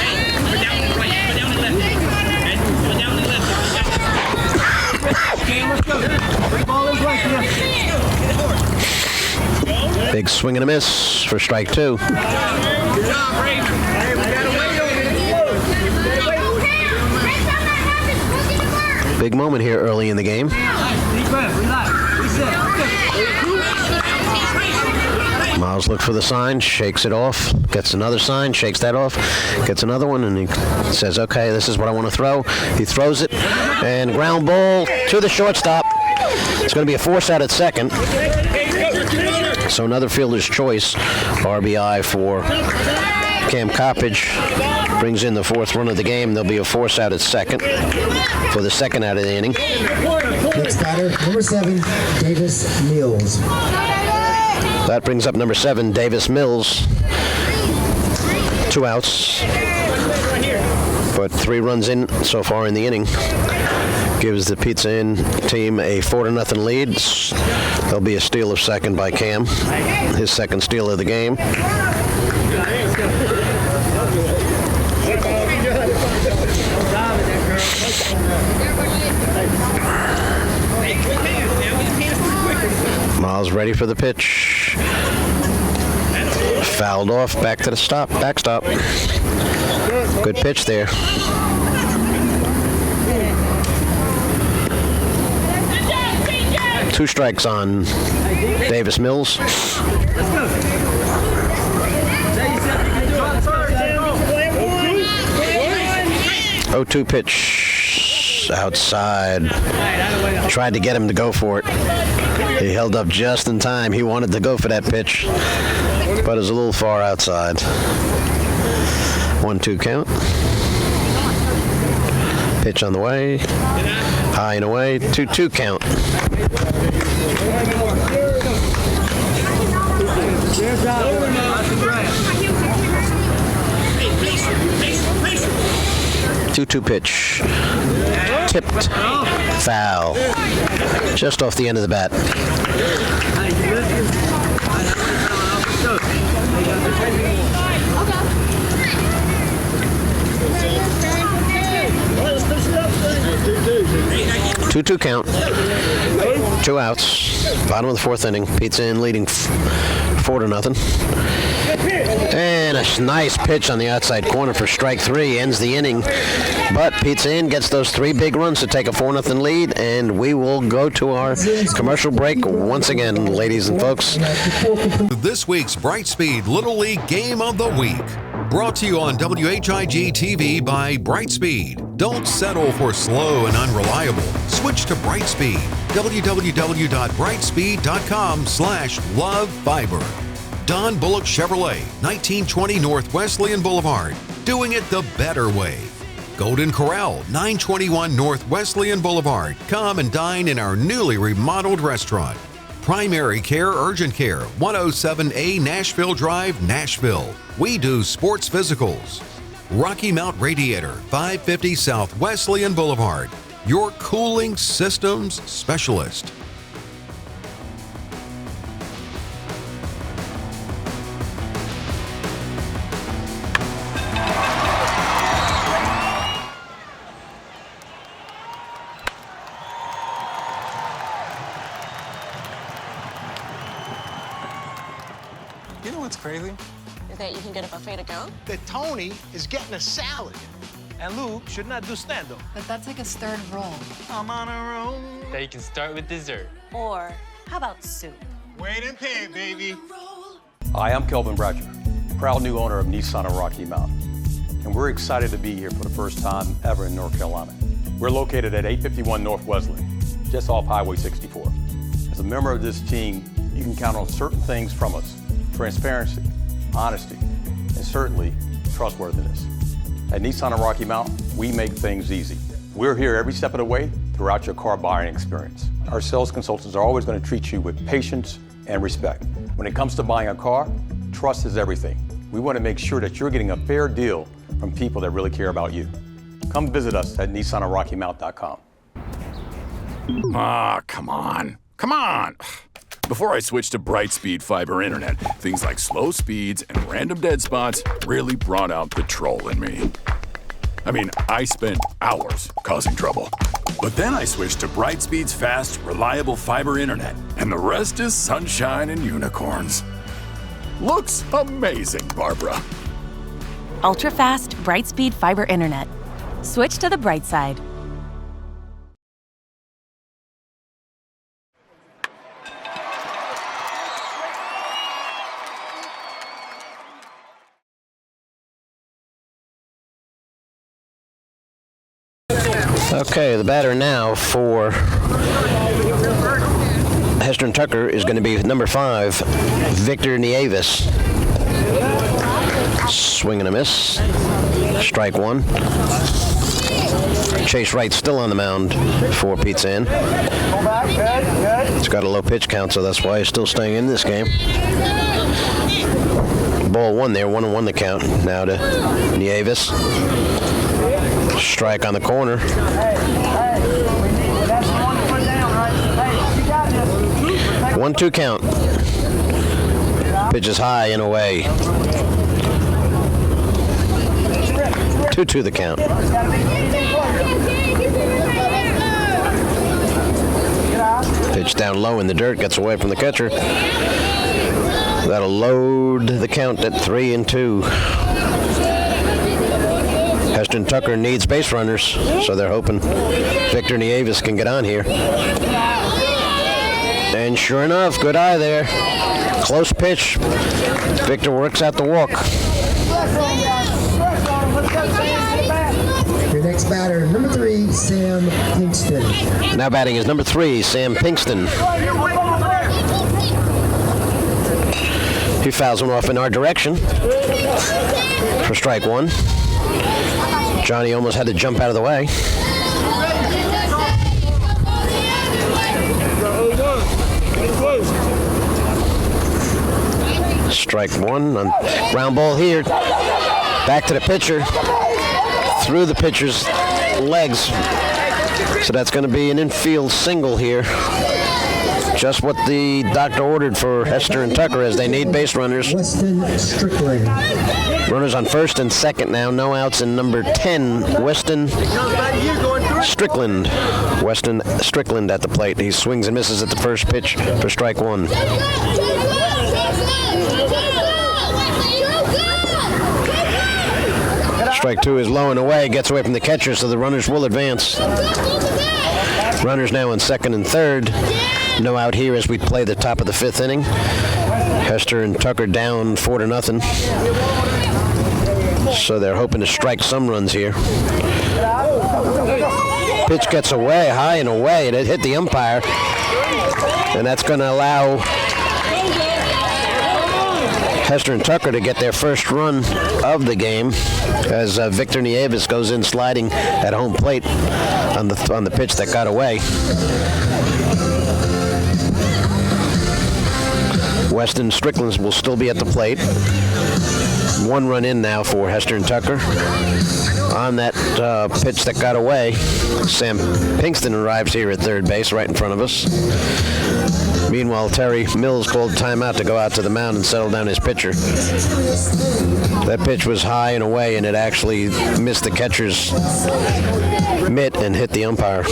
Big swing and a miss for strike 2. Big moment here early in the game. Miles looks for the sign, shakes it off, gets another sign, shakes that off, gets another one, and he says, okay, this is what I want to throw. He throws it, and ground ball to the shortstop. It's going to be a force out at second. So another fielder's choice, RBI for Cam Coppage. Brings in the fourth run of the game. There'll be a force out at second for the second out of the inning. Next batter, number 7, Davis Mills. That brings up number 7, Davis Mills. 2 outs, but 3 runs in so far in the inning. Gives the Pizza Inn team a 4-0 lead. There'll be a steal of second by Cam. His second steal of the game. Miles ready for the pitch. Fouled off, back to the backstop. Good pitch there. Two strikes on Davis Mills. 0-2 pitch outside. Tried to get him to go for it. He held up just in time. He wanted to go for that pitch, but it was a little far outside. 1-2 count. Pitch on the way. High and away. 2-2 count. 2-2 pitch. Tipped. Foul. Just off the end of the bat. 2-2 count. 2 outs. Bottom of the 4th inning. Pete's in leading 4-0. And a nice pitch on the outside corner for strike 3. Ends the inning. But Pete's in gets those 3 big runs to take a 4-0 lead. And we will go to our commercial break once again, ladies and folks. This week's Brightspeed Little League Game of the Week. Brought to you on WHIG TV by Brightspeed. Don't settle for slow and unreliable. Switch to Brightspeed. www.brightspeed.com/lovefiber. Don Bullock Chevrolet, 1920 North Wesleyan Boulevard. Doing it the better way. Golden Corral, 921 North Wesleyan Boulevard. Come and dine in our newly remodeled restaurant. Primary Care Urgent Care, 107A Nashville Drive, Nashville. We do sports physicals. Rocky Mount Radiator, 550 South Wesleyan Boulevard. Your cooling systems specialist. You know what's crazy? Is that you can get a buffet to go? That Tony is getting a salad. And Luke should not do stand-up. But that's like his 3rd roll. I'm on a roll. That you can start with dessert. Or how about soup? Wait and pay, baby. Hi, I'm Kelvin Bratcher, proud new owner of Nissan of Rocky Mount. And we're excited to be here for the first time ever in North Carolina. We're located at 851 North Wesley, just off Highway 64. As a member of this team, you can count on certain things from us: transparency, honesty, and certainly trustworthiness. At Nissan of Rocky Mount, we make things easy. We're here every step of the way throughout your car buying experience. Our sales consultants are always going to treat you with patience and respect. When it comes to buying a car, trust is everything. We want to make sure that you're getting a fair deal from people that really care about you. Come visit us at nissanofrockymount.com. Come on. Come on. Before I switched to Brightspeed fiber internet, things like slow speeds and random dead spots really brought out the troll in me. I mean, I spent hours causing trouble. But then I switched to Brightspeed's fast, reliable fiber internet, and the rest is sunshine and unicorns. Looks amazing, Barbara. Ultra-fast, Brightspeed fiber internet. Switch to the bright side. Okay, the batter now for Hester and Tucker is going to be number 5, Victor Nieves. Swing and a miss. Strike 1. Chase Wright still on the mound for Pete's in. It's got a low pitch count, so that's why he's still staying in this game. Ball 1 there, 1-1 the count. Now to Nieves. Strike on the corner. 1-2 count. Pitch is high and away. 2-2 the count. Pitch down low in the dirt, gets away from the catcher. That'll load the count at 3-2. Hester and Tucker needs base runners, so they're hoping Victor Nieves can get on here. And sure enough, good eye there. Close pitch. Victor works out the walk. Your next batter, number 3, Sam Pinkston. Now batting is number 3, Sam Pinkston. He fouls one off in our direction for strike 1. Johnny almost had to jump out of the way. Strike one on ground ball here. Back to the pitcher. Through the pitcher's legs. So that's going to be an infield single here. Just what the doctor ordered for Hester and Tucker as they need base runners. Weston Strickland. Runners on first and second now. No outs in number 10, Weston Strickland. Weston Strickland at the plate. He swings and misses at the first pitch for strike one. Strike two is low and away. Gets away from the catcher, so the runners will advance. Runners now in second and third. No out here as we play the top of the fifth inning. Hester and Tucker down 4-0. So they're hoping to strike some runs here. Pitch gets away, high and away. It hit the umpire. And that's going to allow Hester and Tucker to get their first run of the game as Victor Nieves goes in sliding at home plate on the pitch that got away. Weston Strickland will still be at the plate. One run in now for Hester and Tucker. On that pitch that got away, Sam Pinkston arrives here at third base right in front of us. Meanwhile, Terry Mills called timeout to go out to the mound and settle down his pitcher. That pitch was high and away, and it actually missed the catcher's mitt and hit the umpire.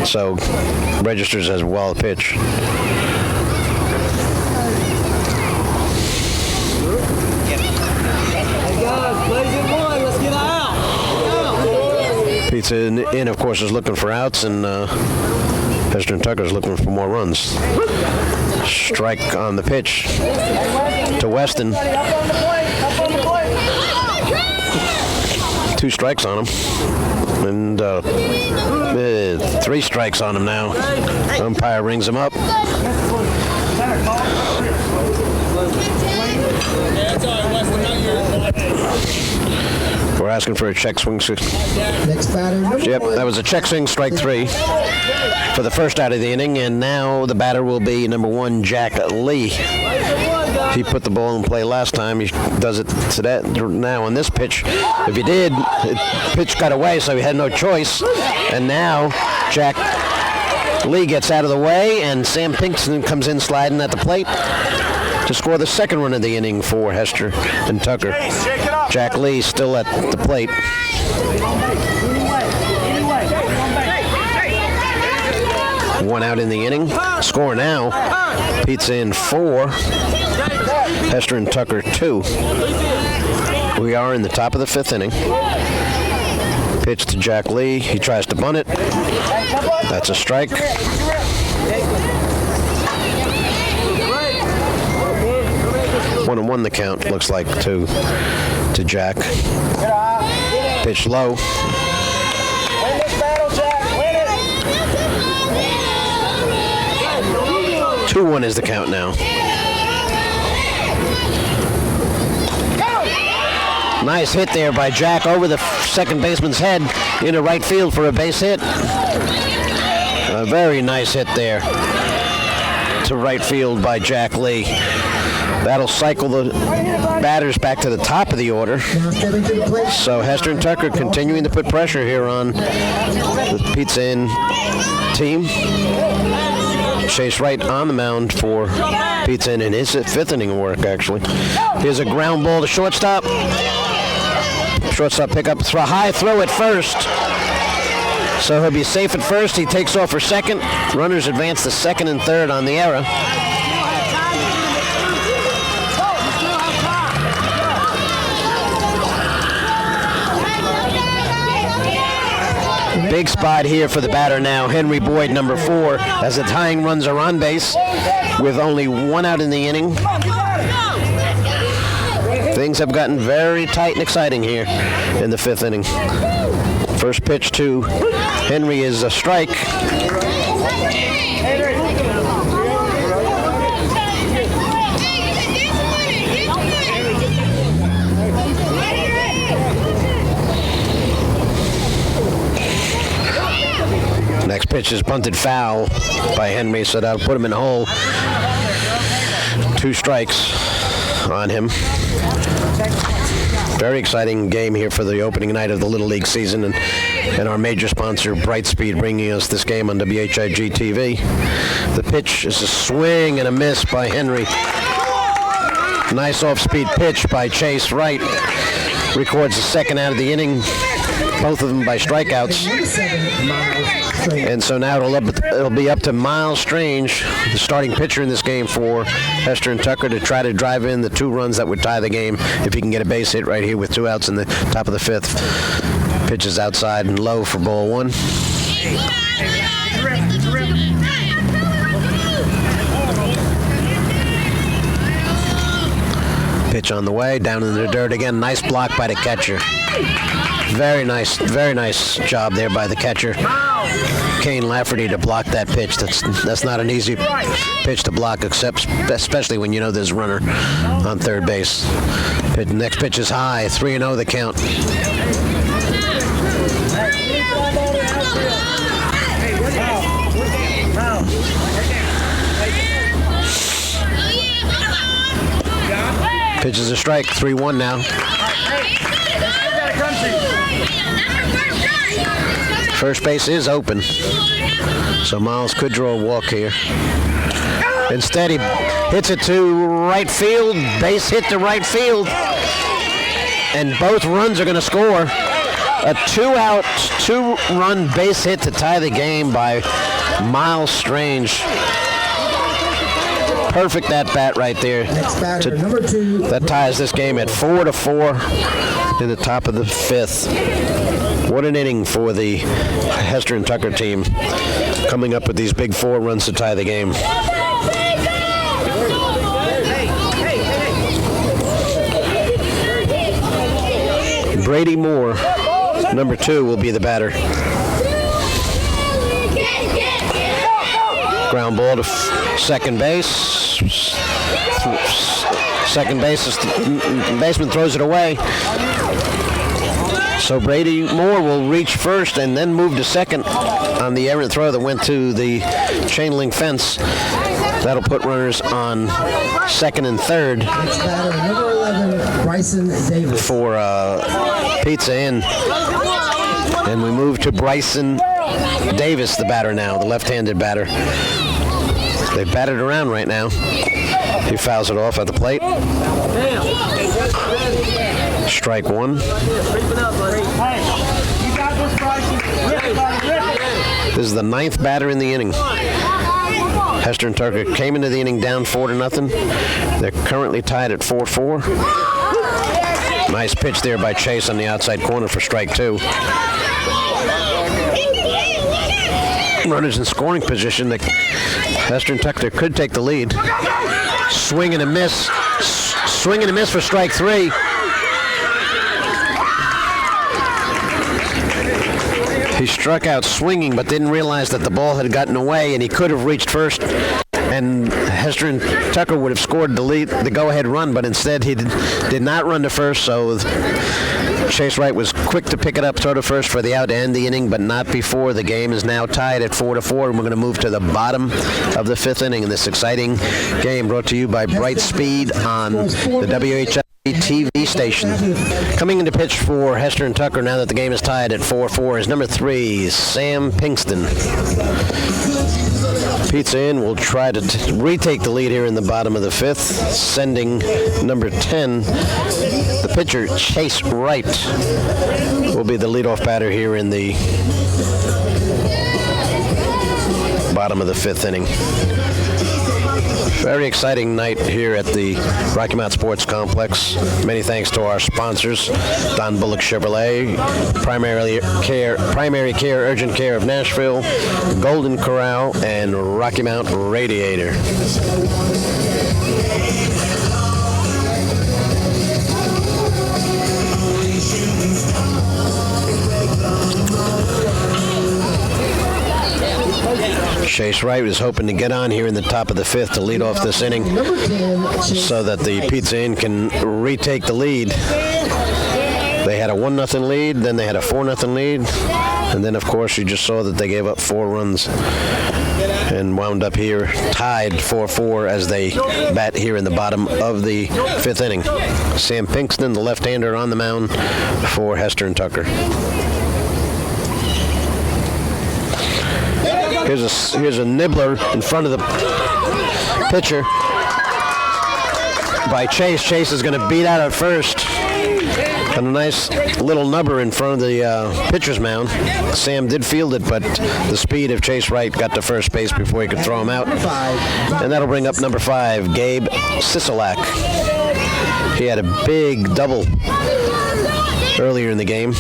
So, registers as a wild pitch. Pizza in, of course, is looking for outs, and Hester and Tucker is looking for more runs. Strike on the pitch to Weston. 2 strikes on him, and 3 strikes on him now. Umpire rings him up. We're asking for a check swing. Next batter. Yep, that was a check swing, strike 3 for the first out of the inning, and now the batter will be number 1, Jack Lee. He put the ball in play last time. He does it today, now on this pitch. If he did, the pitch got away, so he had no choice. And now Jack Lee gets out of the way, and Sam Pinkston comes in sliding at the plate to score the second run of the inning for Hester and Tucker. Jack Lee still at the plate. One out in the inning. Score now. Pete's in 4. Hester and Tucker 2. We are in the top of the 5th inning. Pitch to Jack Lee. He tries to bunt it. That's a strike. 1-1 the count, looks like, to Jack. Pitch low. Win this battle, Jack. Win it. 2-1 is the count now. Nice hit there by Jack over the second baseman's head into right field for a base hit. A very nice hit there to right field by Jack Lee. That'll cycle the batters back to the top of the order. So Hester and Tucker continuing to put pressure here on the Pizza Inn team. Chase Wright on the mound for Pizza Inn in his 5th inning of work, actually. Here's a ground ball to shortstop. Shortstop pick up, high throw at first. So he'll be safe at first. He takes off for second. Runners advance to second and third on the error. Big spot here for the batter now, Henry Boyd, number 4, as the tying runs are on base with only 1 out in the inning. Things have gotten very tight and exciting here in the 5th inning. First pitch to Henry is a strike. Next pitch is bunted foul by Henry, so that'll put him in the hole. 2 strikes on him. Very exciting game here for the opening night of the Little League season, and our major sponsor, Brightspeed, bringing us this game on WHIG TV. The pitch is a swing and a miss by Henry. Nice off-speed pitch by Chase Wright. Records the second out of the inning, both of them by strikeouts. And so now it'll be up to Miles Strange, the starting pitcher in this game for Hester and Tucker, to try to drive in the 2 runs that would tie the game if he can get a base hit right here with 2 outs in the top of the 5th. Pitch is outside and low for ball 1. Pitch on the way, down in the dirt again. Nice block by the catcher. Very nice job there by the catcher, Kane Lafferty, to block that pitch. That's not an easy pitch to block, especially when you know there's a runner on third base. Next pitch is high, 3-0 the count. Pitch is a strike, 3-1 now. First base is open, so Miles could draw a walk here. Instead, he hits it to right field, base hit to right field, and both runs are going to score. A 2-out, 2-run base hit to tie the game by Miles Strange. Perfect at bat right there. That ties this game at 4-4 in the top of the 5th. What an inning for the Hester and Tucker team, coming up with these big 4 runs to tie the game. Brady Moore, number 2, will be the batter. Ground ball to second base. Second baseman throws it away. So Brady Moore will reach first and then move to second on the errant throw that went to the chain link fence. That'll put runners on second and third. Number 11, Bryson Davis. For Pizza Inn. And we move to Bryson Davis, the batter now, the left-handed batter. They batted around right now. He fouls it off at the plate. Strike 1. This is the 9th batter in the inning. Hester and Tucker came into the inning down 4-0. They're currently tied at 4-4. Nice pitch there by Chase on the outside corner for strike 2. Runners in scoring position. Hester and Tucker could take the lead. Swing and a miss. Swing and a miss for strike 3. He struck out swinging, but didn't realize that the ball had gotten away, and he could have reached first, and Hester and Tucker would have scored the go-ahead run, but instead he did not run to first, so Chase Wright was quick to pick it up, throw to first for the out to end the inning, but not before. The game is now tied at 4-4, and we're going to move to the bottom of the 5th inning in this exciting game, brought to you by Brightspeed on the WHI TV station. Coming into pitch for Hester and Tucker now that the game is tied at 4-4 is number 3, Sam Pinkston. Pizza Inn will try to retake the lead here in the bottom of the 5th, sending number 10, the pitcher Chase Wright, will be the leadoff batter here in the bottom of the 5th inning. Very exciting night here at the Rocky Mount Sports Complex. Many thanks to our sponsors, Don Bullock Chevrolet, Primary Care Urgent Care of Nashville, Golden Corral, and Rocky Mount Radiator. Chase Wright is hoping to get on here in the top of the 5th to lead off this inning so that the Pizza Inn can retake the lead. They had a 1-0 lead, then they had a 4-0 lead, and then, of course, you just saw that they gave up 4 runs and wound up here tied 4-4 as they bat here in the bottom of the 5th inning. Sam Pinkston, the left-hander, on the mound for Hester and Tucker. Here's a nibbler in front of the pitcher by Chase. Chase is going to beat out at first. And a nice little nubber in front of the pitcher's mound. Sam did field it, but the speed of Chase Wright got to first base before he could throw him out. And that'll bring up number 5, Gabe Sisolak. He had a big double earlier in the game.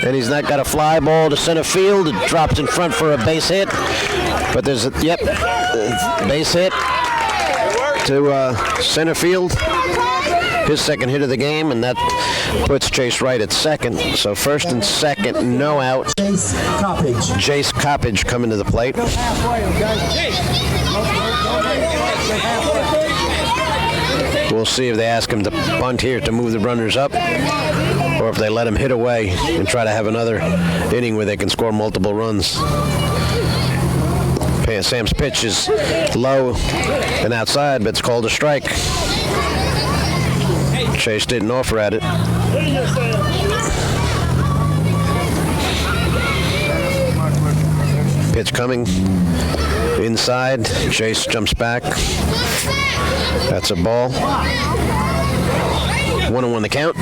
And he's not got a fly ball to center field. It drops in front for a base hit. But there's a, base hit to center field. His second hit of the game, and that puts Chase Wright at second. So first and second, no out. Jace Coppage coming to the plate. We'll see if they ask him to bunt here to move the runners up, or if they let him hit away and try to have another inning where they can score multiple runs. Sam's pitch is low and outside, but it's called a strike. Chase didn't offer at it. Pitch coming inside. Chase jumps back. That's a ball. 1-1 the count.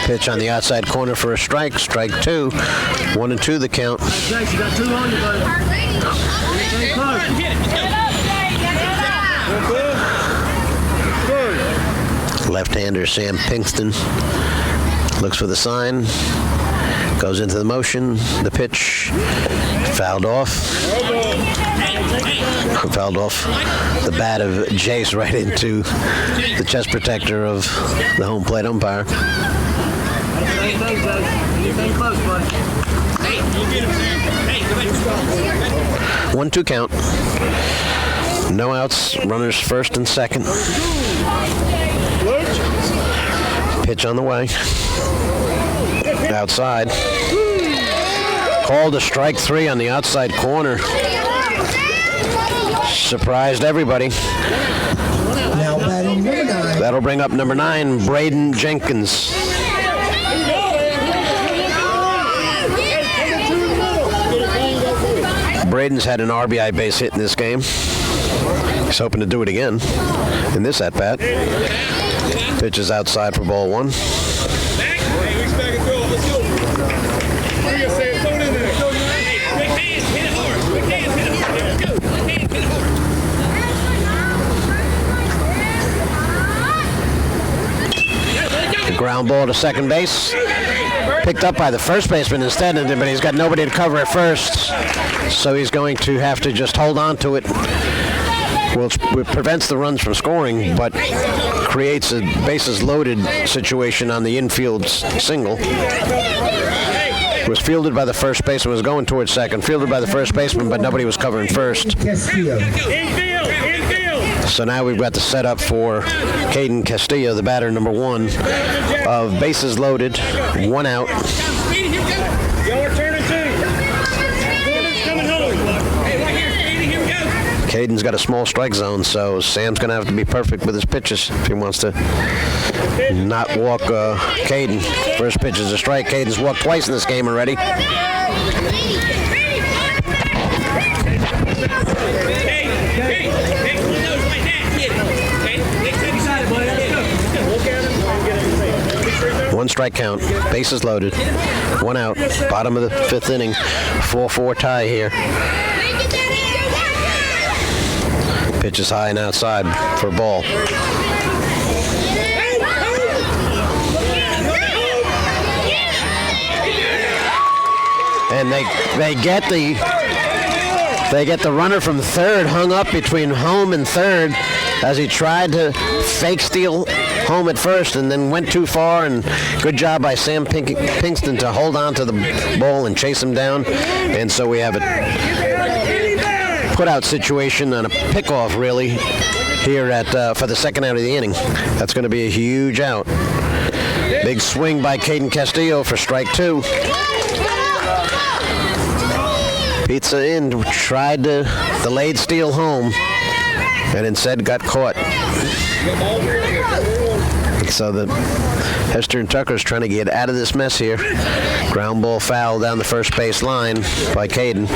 Pitch on the outside corner for a strike. Strike 2. 1-2 the count. Left-hander Sam Pinkston looks for the sign. Goes into the motion. The pitch fouled off. Fouled off the bat of Jace right into the chest protector of the home plate umpire. 1-2 count. No outs. Runners first and second. Pitch on the way. Outside. Called a strike 3 on the outside corner. Surprised everybody. Now batting number 9. That'll bring up number 9, Braden Jenkins. Braden's had an RBI base hit in this game. He's hoping to do it again in this at-bat. Pitch is outside for ball 1. Ground ball to second base. Picked up by the first baseman instead, but he's got nobody to cover at first. So he's going to have to just hold on to it. Well, it prevents the runs from scoring, but creates a bases loaded situation on the infield single. It was fielded by the first baseman, was going towards second. Fielded by the first baseman, but nobody was covering first. So now we've got the setup for Caden Castillo, the batter number 1, of bases loaded, 1 out. Caden's got a small strike zone, so Sam's going to have to be perfect with his pitches if he wants to not walk Caden. First pitch is a strike. Caden's walked twice in this game already. One strike count, bases loaded, 1 out, bottom of the 5th inning, 4-4 tie here. Pitch is high and outside for a ball. And they get the runner from third hung up between home and third as he tried to fake steal home at first and then went too far, and good job by Sam Pinkston to hold on to the ball and chase him down. And so we have it put-out situation on a pickoff, really, here for the second out of the inning. That's going to be a huge out. Big swing by Caden Castillo for strike 2. Pizza in, tried to delayed steal home, and instead got caught. So the Hester and Tucker is trying to get out of this mess here. Ground ball foul down the first base line by Caden.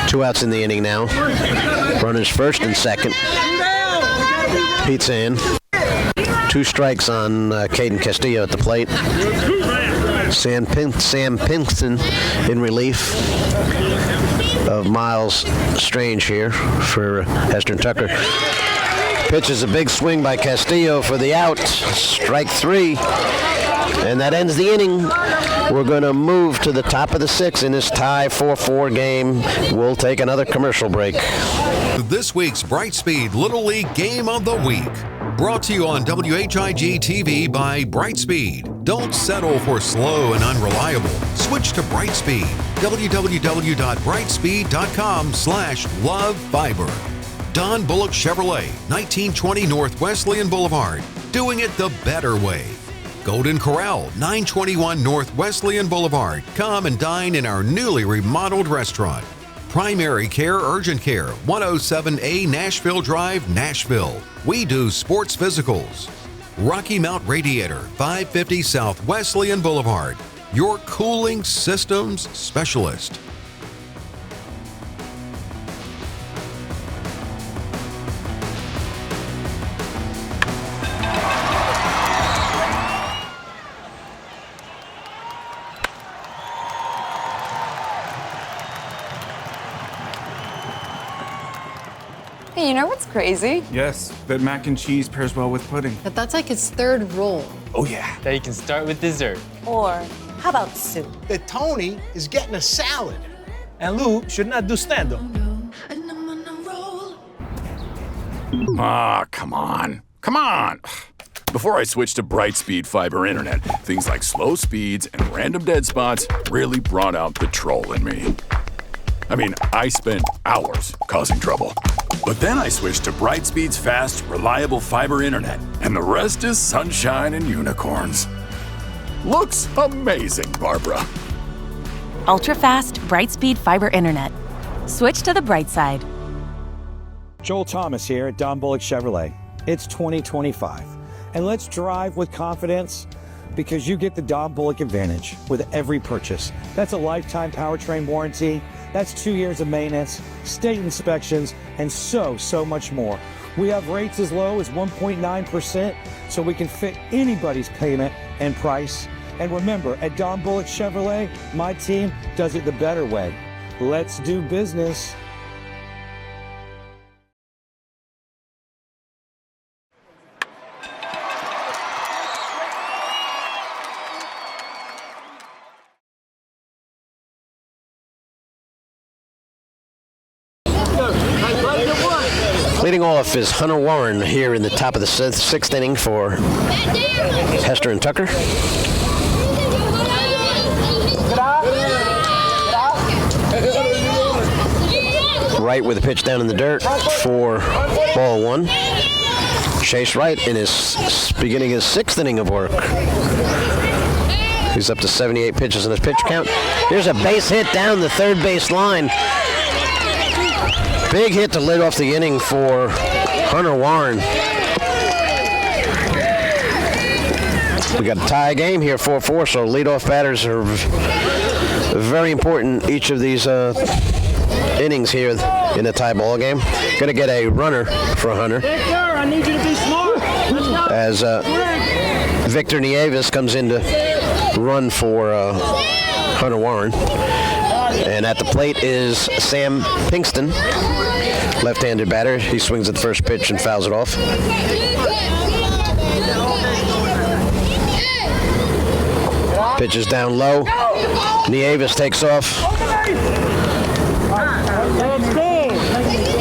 2 outs in the inning now. Runners first and second. Pizza in. 2 strikes on Caden Castillo at the plate. Sam Pinkston in relief of Miles Strange here for Hester and Tucker. Pitches a big swing by Castillo for the out. Strike 3. And that ends the inning. We're going to move to the top of the 6th in this tie 4-4 game. We'll take another commercial break. This week's Brightspeed Little League Game of the Week. Brought to you on WHIG TV by Brightspeed. Don't settle for slow and unreliable. Switch to Brightspeed. www.brightspeed.com/lovefiber. Don Bullock Chevrolet, 1920 North Wesleyan Boulevard. Doing it the better way. Golden Corral, 921 North Wesleyan Boulevard. Come and dine in our newly remodeled restaurant. Primary Care Urgent Care, 107A Nashville Drive, Nashville. We do sports physicals. Rocky Mount Radiator, 550 South Wesleyan Boulevard. Your cooling systems specialist. Hey, you know what's crazy? Yes, that mac and cheese pairs well with pudding. But that's like his 3rd roll. Oh yeah. That you can start with dessert. Or how about soup? That Tony is getting a salad. And Lou should not do stand-up. Ah, come on. Come on. Before I switched to Brightspeed fiber internet, things like slow speeds and random dead spots really brought out the troll in me. I mean, I spent hours causing trouble. But then I switched to Brightspeed's fast, reliable fiber internet, and the rest is sunshine and unicorns. Looks amazing, Barbara. Ultra-fast, Brightspeed fiber internet. Switch to the bright side. Joel Thomas here at Don Bullock Chevrolet. It's 2025, and let's drive with confidence because you get the Don Bullock advantage with every purchase. That's a lifetime powertrain warranty. That's 2 years of maintenance, state inspections, and so much more. We have rates as low as 1.9%, so we can fit anybody's payment and price. And remember, at Don Bullock Chevrolet, my team does it the better way. Let's do business. Leading off is Hunter Warren here in the top of the 6th inning for Hester and Tucker. Wright with a pitch down in the dirt for ball 1. Chase Wright in his beginning his 6th inning of work. He's up to 78 pitches in his pitch count. Here's a base hit down the 3rd base line. Big hit to lead off the inning for Hunter Warren. We got a tie game here, 4-4, so leadoff batters are very important each of these innings here in the tie ball game. Going to get a runner for Hunter. Victor, I need you to be smart. As Victor Nieves comes in to run for Hunter Warren. And at the plate is Sam Pinkston, left-handed batter. He swings at the first pitch and fouls it off. Pitches down low. Nieves takes off.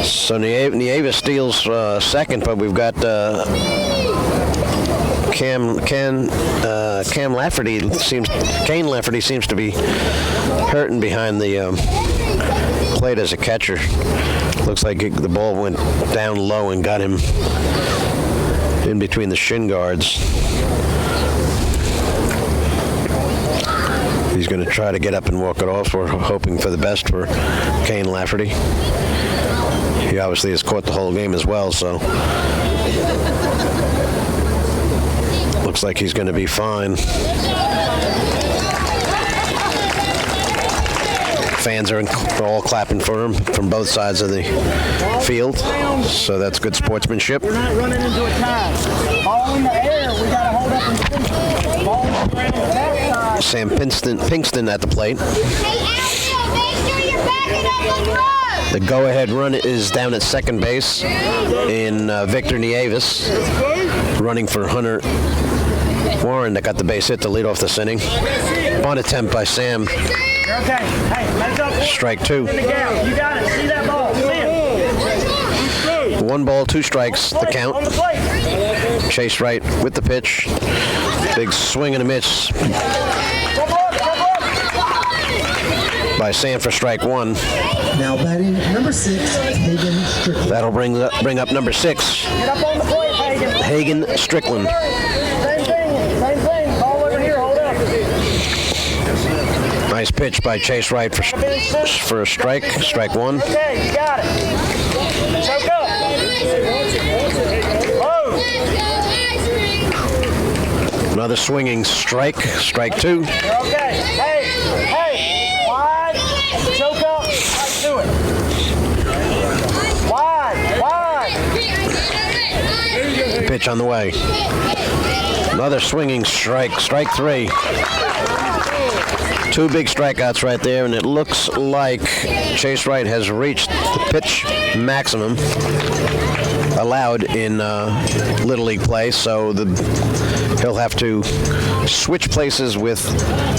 So Nieves steals second, but we've got Kane Lafferty seems to be hurting behind the plate as a catcher. Looks like the ball went down low and got him in between the shin guards. He's going to try to get up and walk it off. We're hoping for the best for Kane Lafferty. He obviously has caught the whole game as well, so looks like he's going to be fine. Fans are all clapping for him from both sides of the field, so that's good sportsmanship. We're not running into a tie. Ball in the air, we got to hold up and finish it. Ball on the ground, backside. Sam Pinkston at the plate. Hey, Asheville, make sure you're backing up the throw. The go-ahead run is down at second base in Victor Nieves, running for Hunter Warren that got the base hit to lead off this inning. Bunt attempt by Sam. You're okay. Hey, heads up. Strike two. In the gap. You got it. See that ball. Come in. 1 ball, 2 strikes, the count. On the plate. Chase Wright with the pitch. Big swing and a miss by Sam for strike 1. Now batting number 6, Hagen Strickland. That'll bring up number 6, Get up on the plate, Hagen. Hagen Strickland. Same thing. Ball over here. Hold up. Nice pitch by Chase Wright for a strike 1. Okay, you got it. Choke up. Low. Another swinging strike 2. You're okay. Hey. Wide. Choke up. Right to it. Wide. Pitch on the way. Another swinging strike 3. 2 big strikeouts right there, and it looks like Chase Wright has reached the pitch maximum allowed in Little League play, so he'll have to switch places with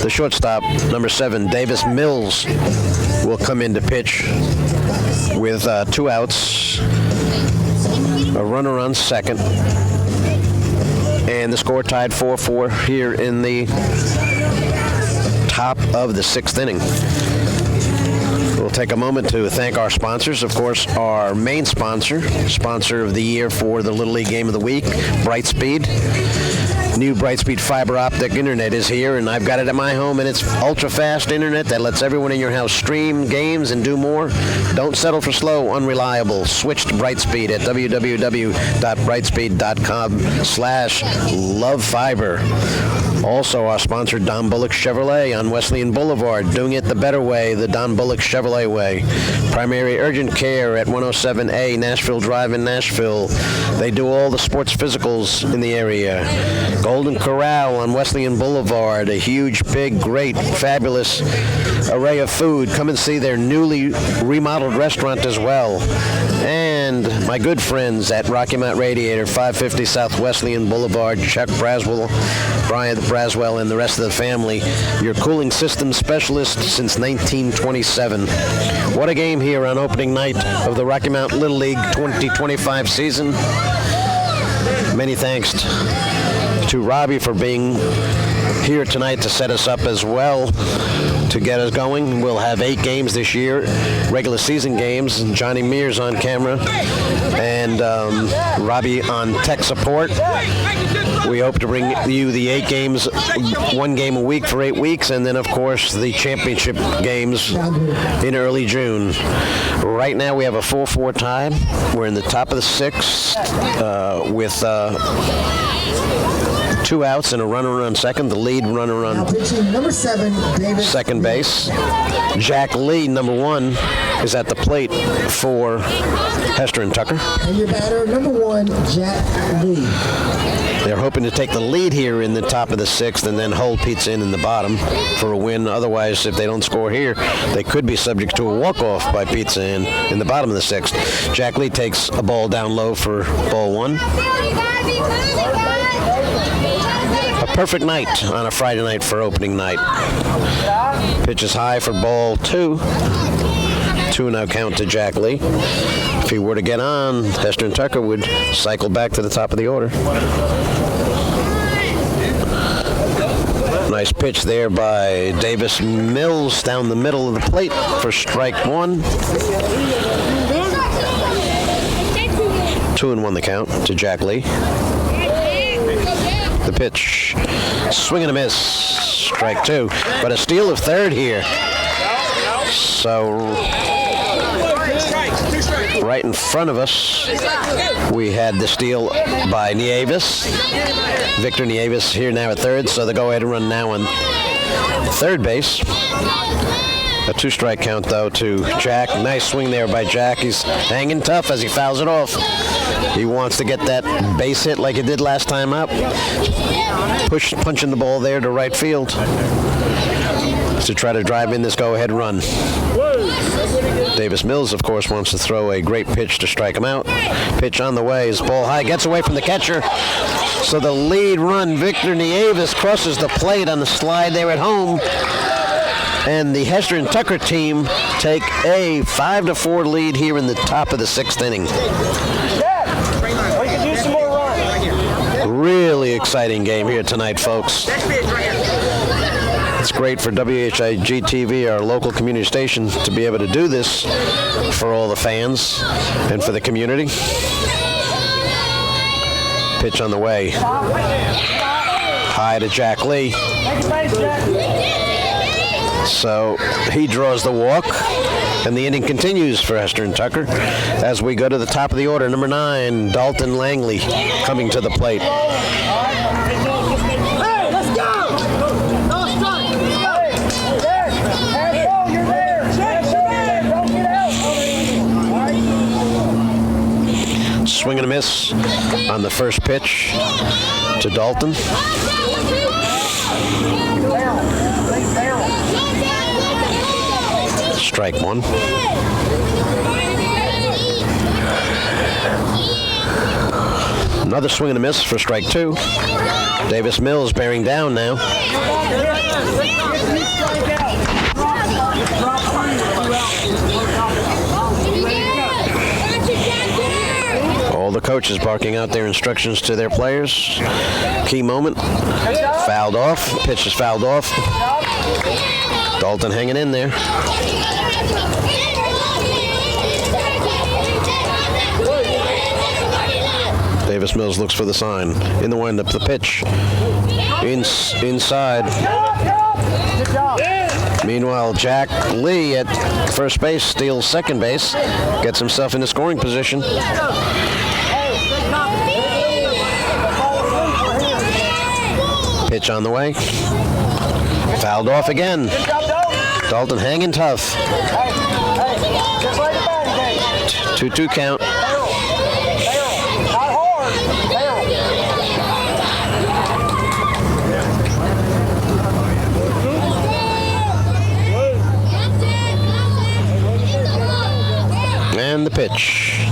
the shortstop, number 7, Davis Mills, will come in to pitch with 2 outs, a runner on second, and the score tied 4-4 here in the top of the 6th inning. We'll take a moment to thank our sponsors. Of course, our main sponsor of the year for the Little League Game of the Week, Brightspeed. New Brightspeed fiber optic internet is here, and I've got it at my home, and it's ultra-fast internet that lets everyone in your house stream games and do more. Don't settle for slow, unreliable. Switch to Brightspeed at www.brightspeed.com/lovefiber. Also, our sponsor, Don Bullock Chevrolet on Wesleyan Boulevard, doing it the better way, the Don Bullock Chevrolet way. Primary urgent care at 107A Nashville Drive in Nashville. They do all the sports physicals in the area. Golden Corral on Wesleyan Boulevard, a huge, big, great, fabulous array of food. Come and see their newly remodeled restaurant as well. And my good friends at Rocky Mount Radiator, 550 South Wesleyan Boulevard, Chuck Braswell, Brian Braswell, and the rest of the family, your cooling system specialist since 1927. What a game here on opening night of the Rocky Mount Little League 2025 season. Many thanks to Robbie for being here tonight to set us up as well, to get us going. We'll have 8 games this year, regular season games, and Johnny Mears on camera, and Robbie on tech support. We hope to bring you the 8 games, 1 game a week for 8 weeks, and then, of course, the championship games in early June. Right now, we have a 4-4 tie. We're in the top of the 6th with 2 outs and a runner on second. The lead runner on number 7, David second base. Jack Lee, number 1, is at the plate for Hester and Tucker. And your batter, number 1, Jack Lee. They're hoping to take the lead here in the top of the 6th and then hold Pizza in the bottom for a win. Otherwise, if they don't score here, they could be subject to a walk-off by Pizza in the bottom of the 6th. Jack Lee takes a ball down low for ball 1. A perfect night on a Friday night for opening night. Pitch is high for ball 2. 2-0 count to Jack Lee. If he were to get on, Hester and Tucker would cycle back to the top of the order. Nice Nice pitch there by Davis Mills down the middle of the plate for strike one. 2-1 the count to Jack Lee. The pitch, swing and a miss, strike two, but a steal of third here. So right in front of us, we had the steal by Nieves. Victor Nieves here now at third, so the go-ahead run now on third base. A two-strike count, though, to Jack. Nice swing there by Jack. He's hanging tough as he fouls it off. He wants to get that base hit like he did last time up. Punching the ball there to right field to try to drive in this go-ahead run. Davis Mills, of course, wants to throw a great pitch to strike him out. Pitch on the way. His ball high. Gets away from the catcher. So the lead run, Victor Nieves, crosses the plate on the slide there at home. And the Hester and Tucker team take a 5-4 lead here in the top of the sixth inning. Really exciting game here tonight, folks. It's great for WHIG TV, our local community station, to be able to do this for all the fans and for the community. Pitch on the way. High to Jack Lee. So he draws the walk, and the inning continues for Hester and Tucker as we go to the top of the order. Number 9, Dalton Langley coming to the plate. Swing and a miss on the first pitch to Dalton. Strike one. Another swing and a miss for strike two. Davis Mills bearing down now. All the coaches barking out their instructions to their players. Key moment. Fouled off. Pitch is fouled off. Dalton hanging in there. Davis Mills looks for the sign. In the windup, the pitch. Inside. Meanwhile, Jack Lee at first base steals second base. Gets himself into scoring position. Pitch on the way. Fouled off again. Dalton hanging tough. 2-2 count. And the pitch.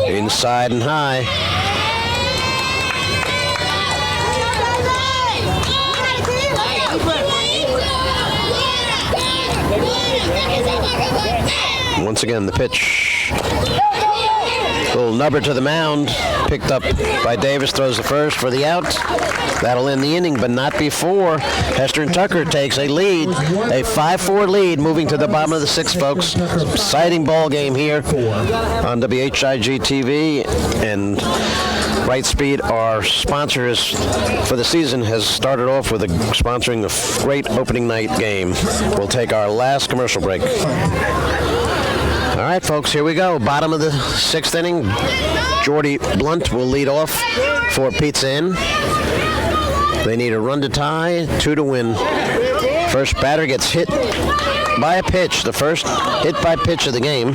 Inside and high. Once again, the pitch. Little nubber to the mound. Picked up by Davis. Throws the first for the out. That'll end the inning, but not before. Hester and Tucker takes a lead. A 5-4 lead moving to the bottom of the sixth, folks. Exciting ball game here on WHIG TV. And Brightspeed, our sponsors for the season, has started off with sponsoring a great opening night game. We'll take our last commercial break. All right, folks, here we go. Bottom of the sixth inning. Jordy Blunt will lead off for Pizza Inn. They need a run to tie, 2 to win. First batter gets hit by a pitch. The first hit by pitch of the game.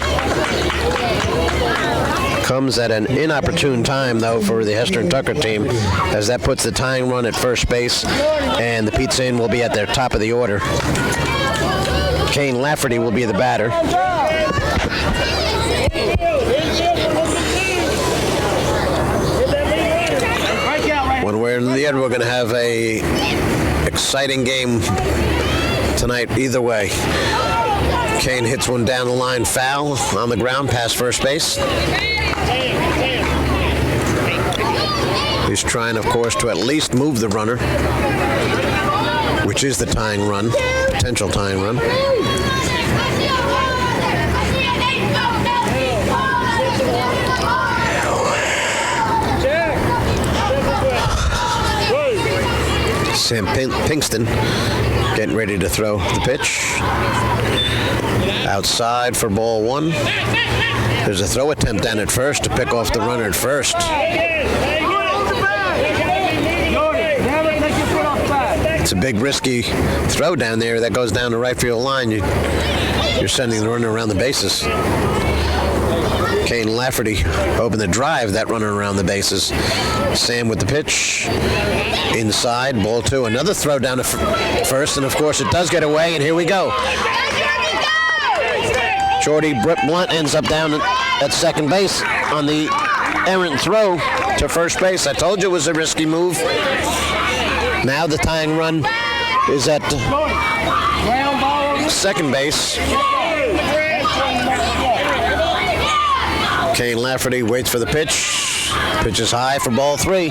Comes at an inopportune time, though, for the Hester and Tucker team, as that puts the tying run at first base, and the Pizza Inn will be at their top of the order. Kane Lafferty will be the batter. One way or the other, we're going to have a exciting game tonight either way. Kane hits one down the line, foul on the ground past first base. He's trying, of course, to at least move the runner. which is the tying run, potential tying run. Sam Pinkston getting ready to throw the pitch. Outside for ball one. There's a throw attempt down at first to pick off the runner at first. It's a big risky throw down there that goes down the right field line. You're sending the runner around the bases. Kane Lafferty hoping to drive that runner around the bases. Sam with the pitch. Inside, ball two. Another throw down to first, and of course it does get away, and here we go. Jordy Blunt ends up down at second base on the errant throw to first base. I told you it was a risky move. Now the tying run is at second base. Kane Lafferty waits for the pitch. Pitch is high for ball three.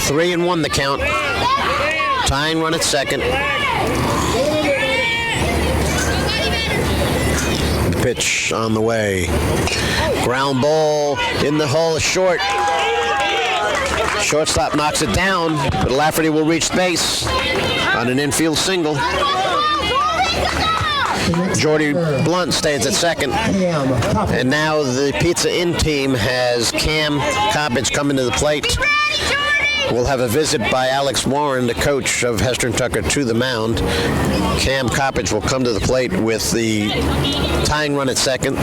3-1 the count. Tying run at second. Pitch on the way. Ground ball in the hole is short. Shortstop knocks it down, but Lafferty will reach base on an infield single. Jordy Blunt stays at second. And now the Pizza Inn team has Cam Coppage coming to the plate. We'll have a visit by Alex Warren, the coach of Hester and Tucker, to the mound. Cam Coppage will come to the plate with the tying run at second,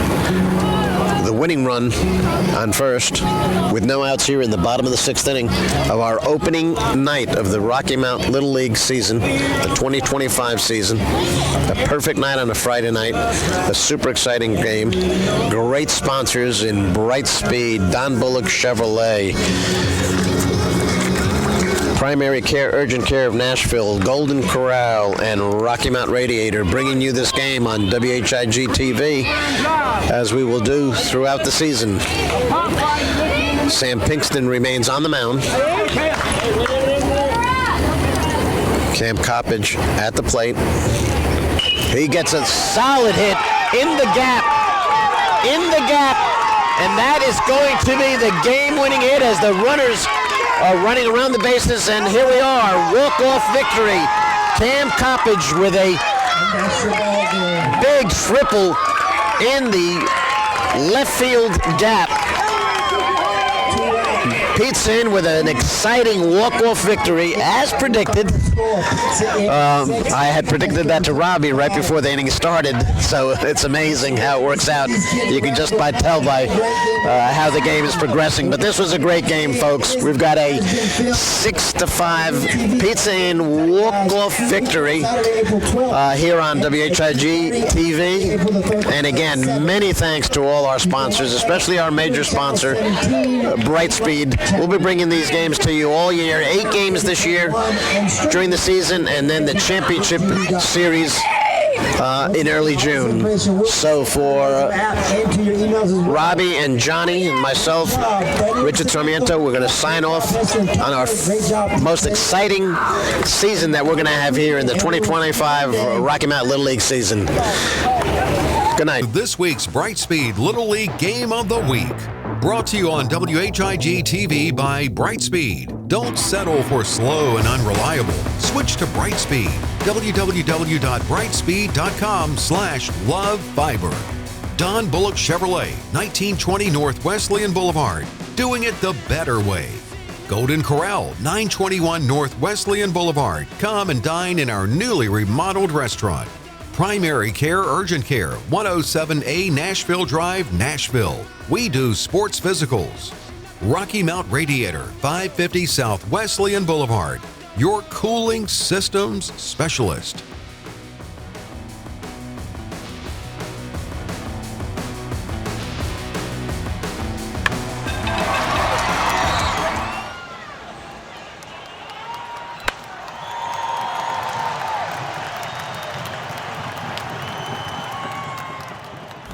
the winning run on first, with no outs here in the bottom of the sixth inning of our opening night of the Rocky Mount Little League season, the 2025 season. A perfect night on a Friday night, a super exciting game. Great sponsors in Brightspeed, Don Bullock Chevrolet, Primary Care, Urgent Care of Nashville, Golden Corral, and Rocky Mount Radiator, bringing you this game on WHIG TV, as we will do throughout the season. Sam Pinkston remains on the mound. Cam Coppage at the plate. He gets a solid hit in the gap, and that is going to be the game-winning hit as the runners are running around the bases, and here we are, walk-off victory. Cam Coppage with a big triple in the left field gap. Pizza Inn with an exciting walk-off victory, as predicted. I had predicted that to Robbie right before the inning started, so it's amazing how it works out. You can just tell by how the game is progressing. But this was a great game, folks. We've got a 6-5 Pizza Inn walk-off victory here on WHIG TV. And again, many thanks to all our sponsors, especially our major sponsor, Brightspeed. We'll be bringing these games to you all year. 8 games this year during the season, and then the championship series in early June. So for Robbie and Johnny and myself, Richard Sarmiento, we're going to sign off on our most exciting season that we're going to have here in the 2025 Rocky Mount Little League season. Good night. This week's Brightspeed Little League Game of the Week. Brought to you on WHIG TV by Brightspeed. Don't settle for slow and unreliable. Switch to Brightspeed. www.brightspeed.com/lovefiber. Don Bullock Chevrolet, 1920 North Wesleyan Boulevard. Doing it the better way. Golden Corral, 921 North Wesleyan Boulevard. Come and dine in our newly remodeled restaurant. Primary Care, Urgent Care, 107A Nashville Drive, Nashville. We do sports physicals. Rocky Mount Radiator, 550 South Wesleyan Boulevard. Your cooling systems specialist.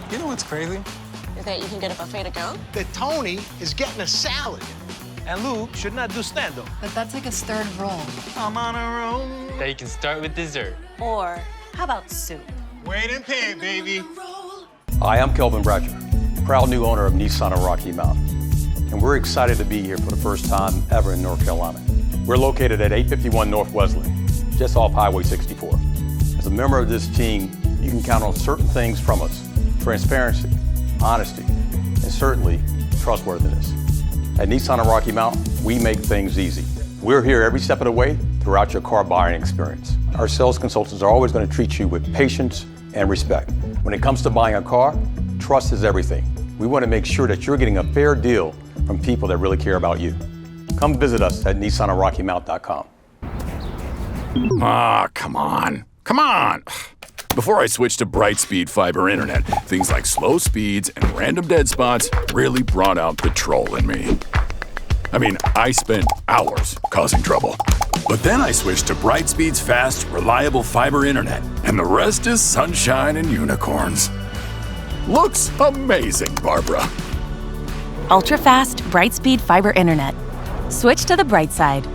You know what's crazy? That you can get a buffet to go? That Tony is getting a salad. And Luke should not do stand-up. But that's like his third role. I'm on a roll. That you can start with dessert. Or how about soup? Wait and pay, baby. Hi, I'm Kelvin Bratcher, proud new owner of Nissan of Rocky Mount. And we're excited to be here for the first time ever in North Carolina. We're located at 851 North Wesley, just off Highway 64. As a member of this team, you can count on certain things from us: transparency, honesty, and certainly trustworthiness. At Nissan of Rocky Mount, we make things easy. We're here every step of the way throughout your car buying experience. Our sales consultants are always going to treat you with patience and respect. When it comes to buying a car, trust is everything. We want to make sure that you're getting a fair deal from people that really care about you. Come visit us at nissanofrockymount.com. Ah, come on. Come on. Before I switched to Brightspeed fiber internet, things like slow speeds and random dead spots really brought out the troll in me. I mean, I spent hours causing trouble. But then I switched to Brightspeed's fast, reliable fiber internet, and the rest is sunshine and unicorns. Looks amazing, Barbara. Ultra-fast, Brightspeed fiber internet. Switch to the bright side.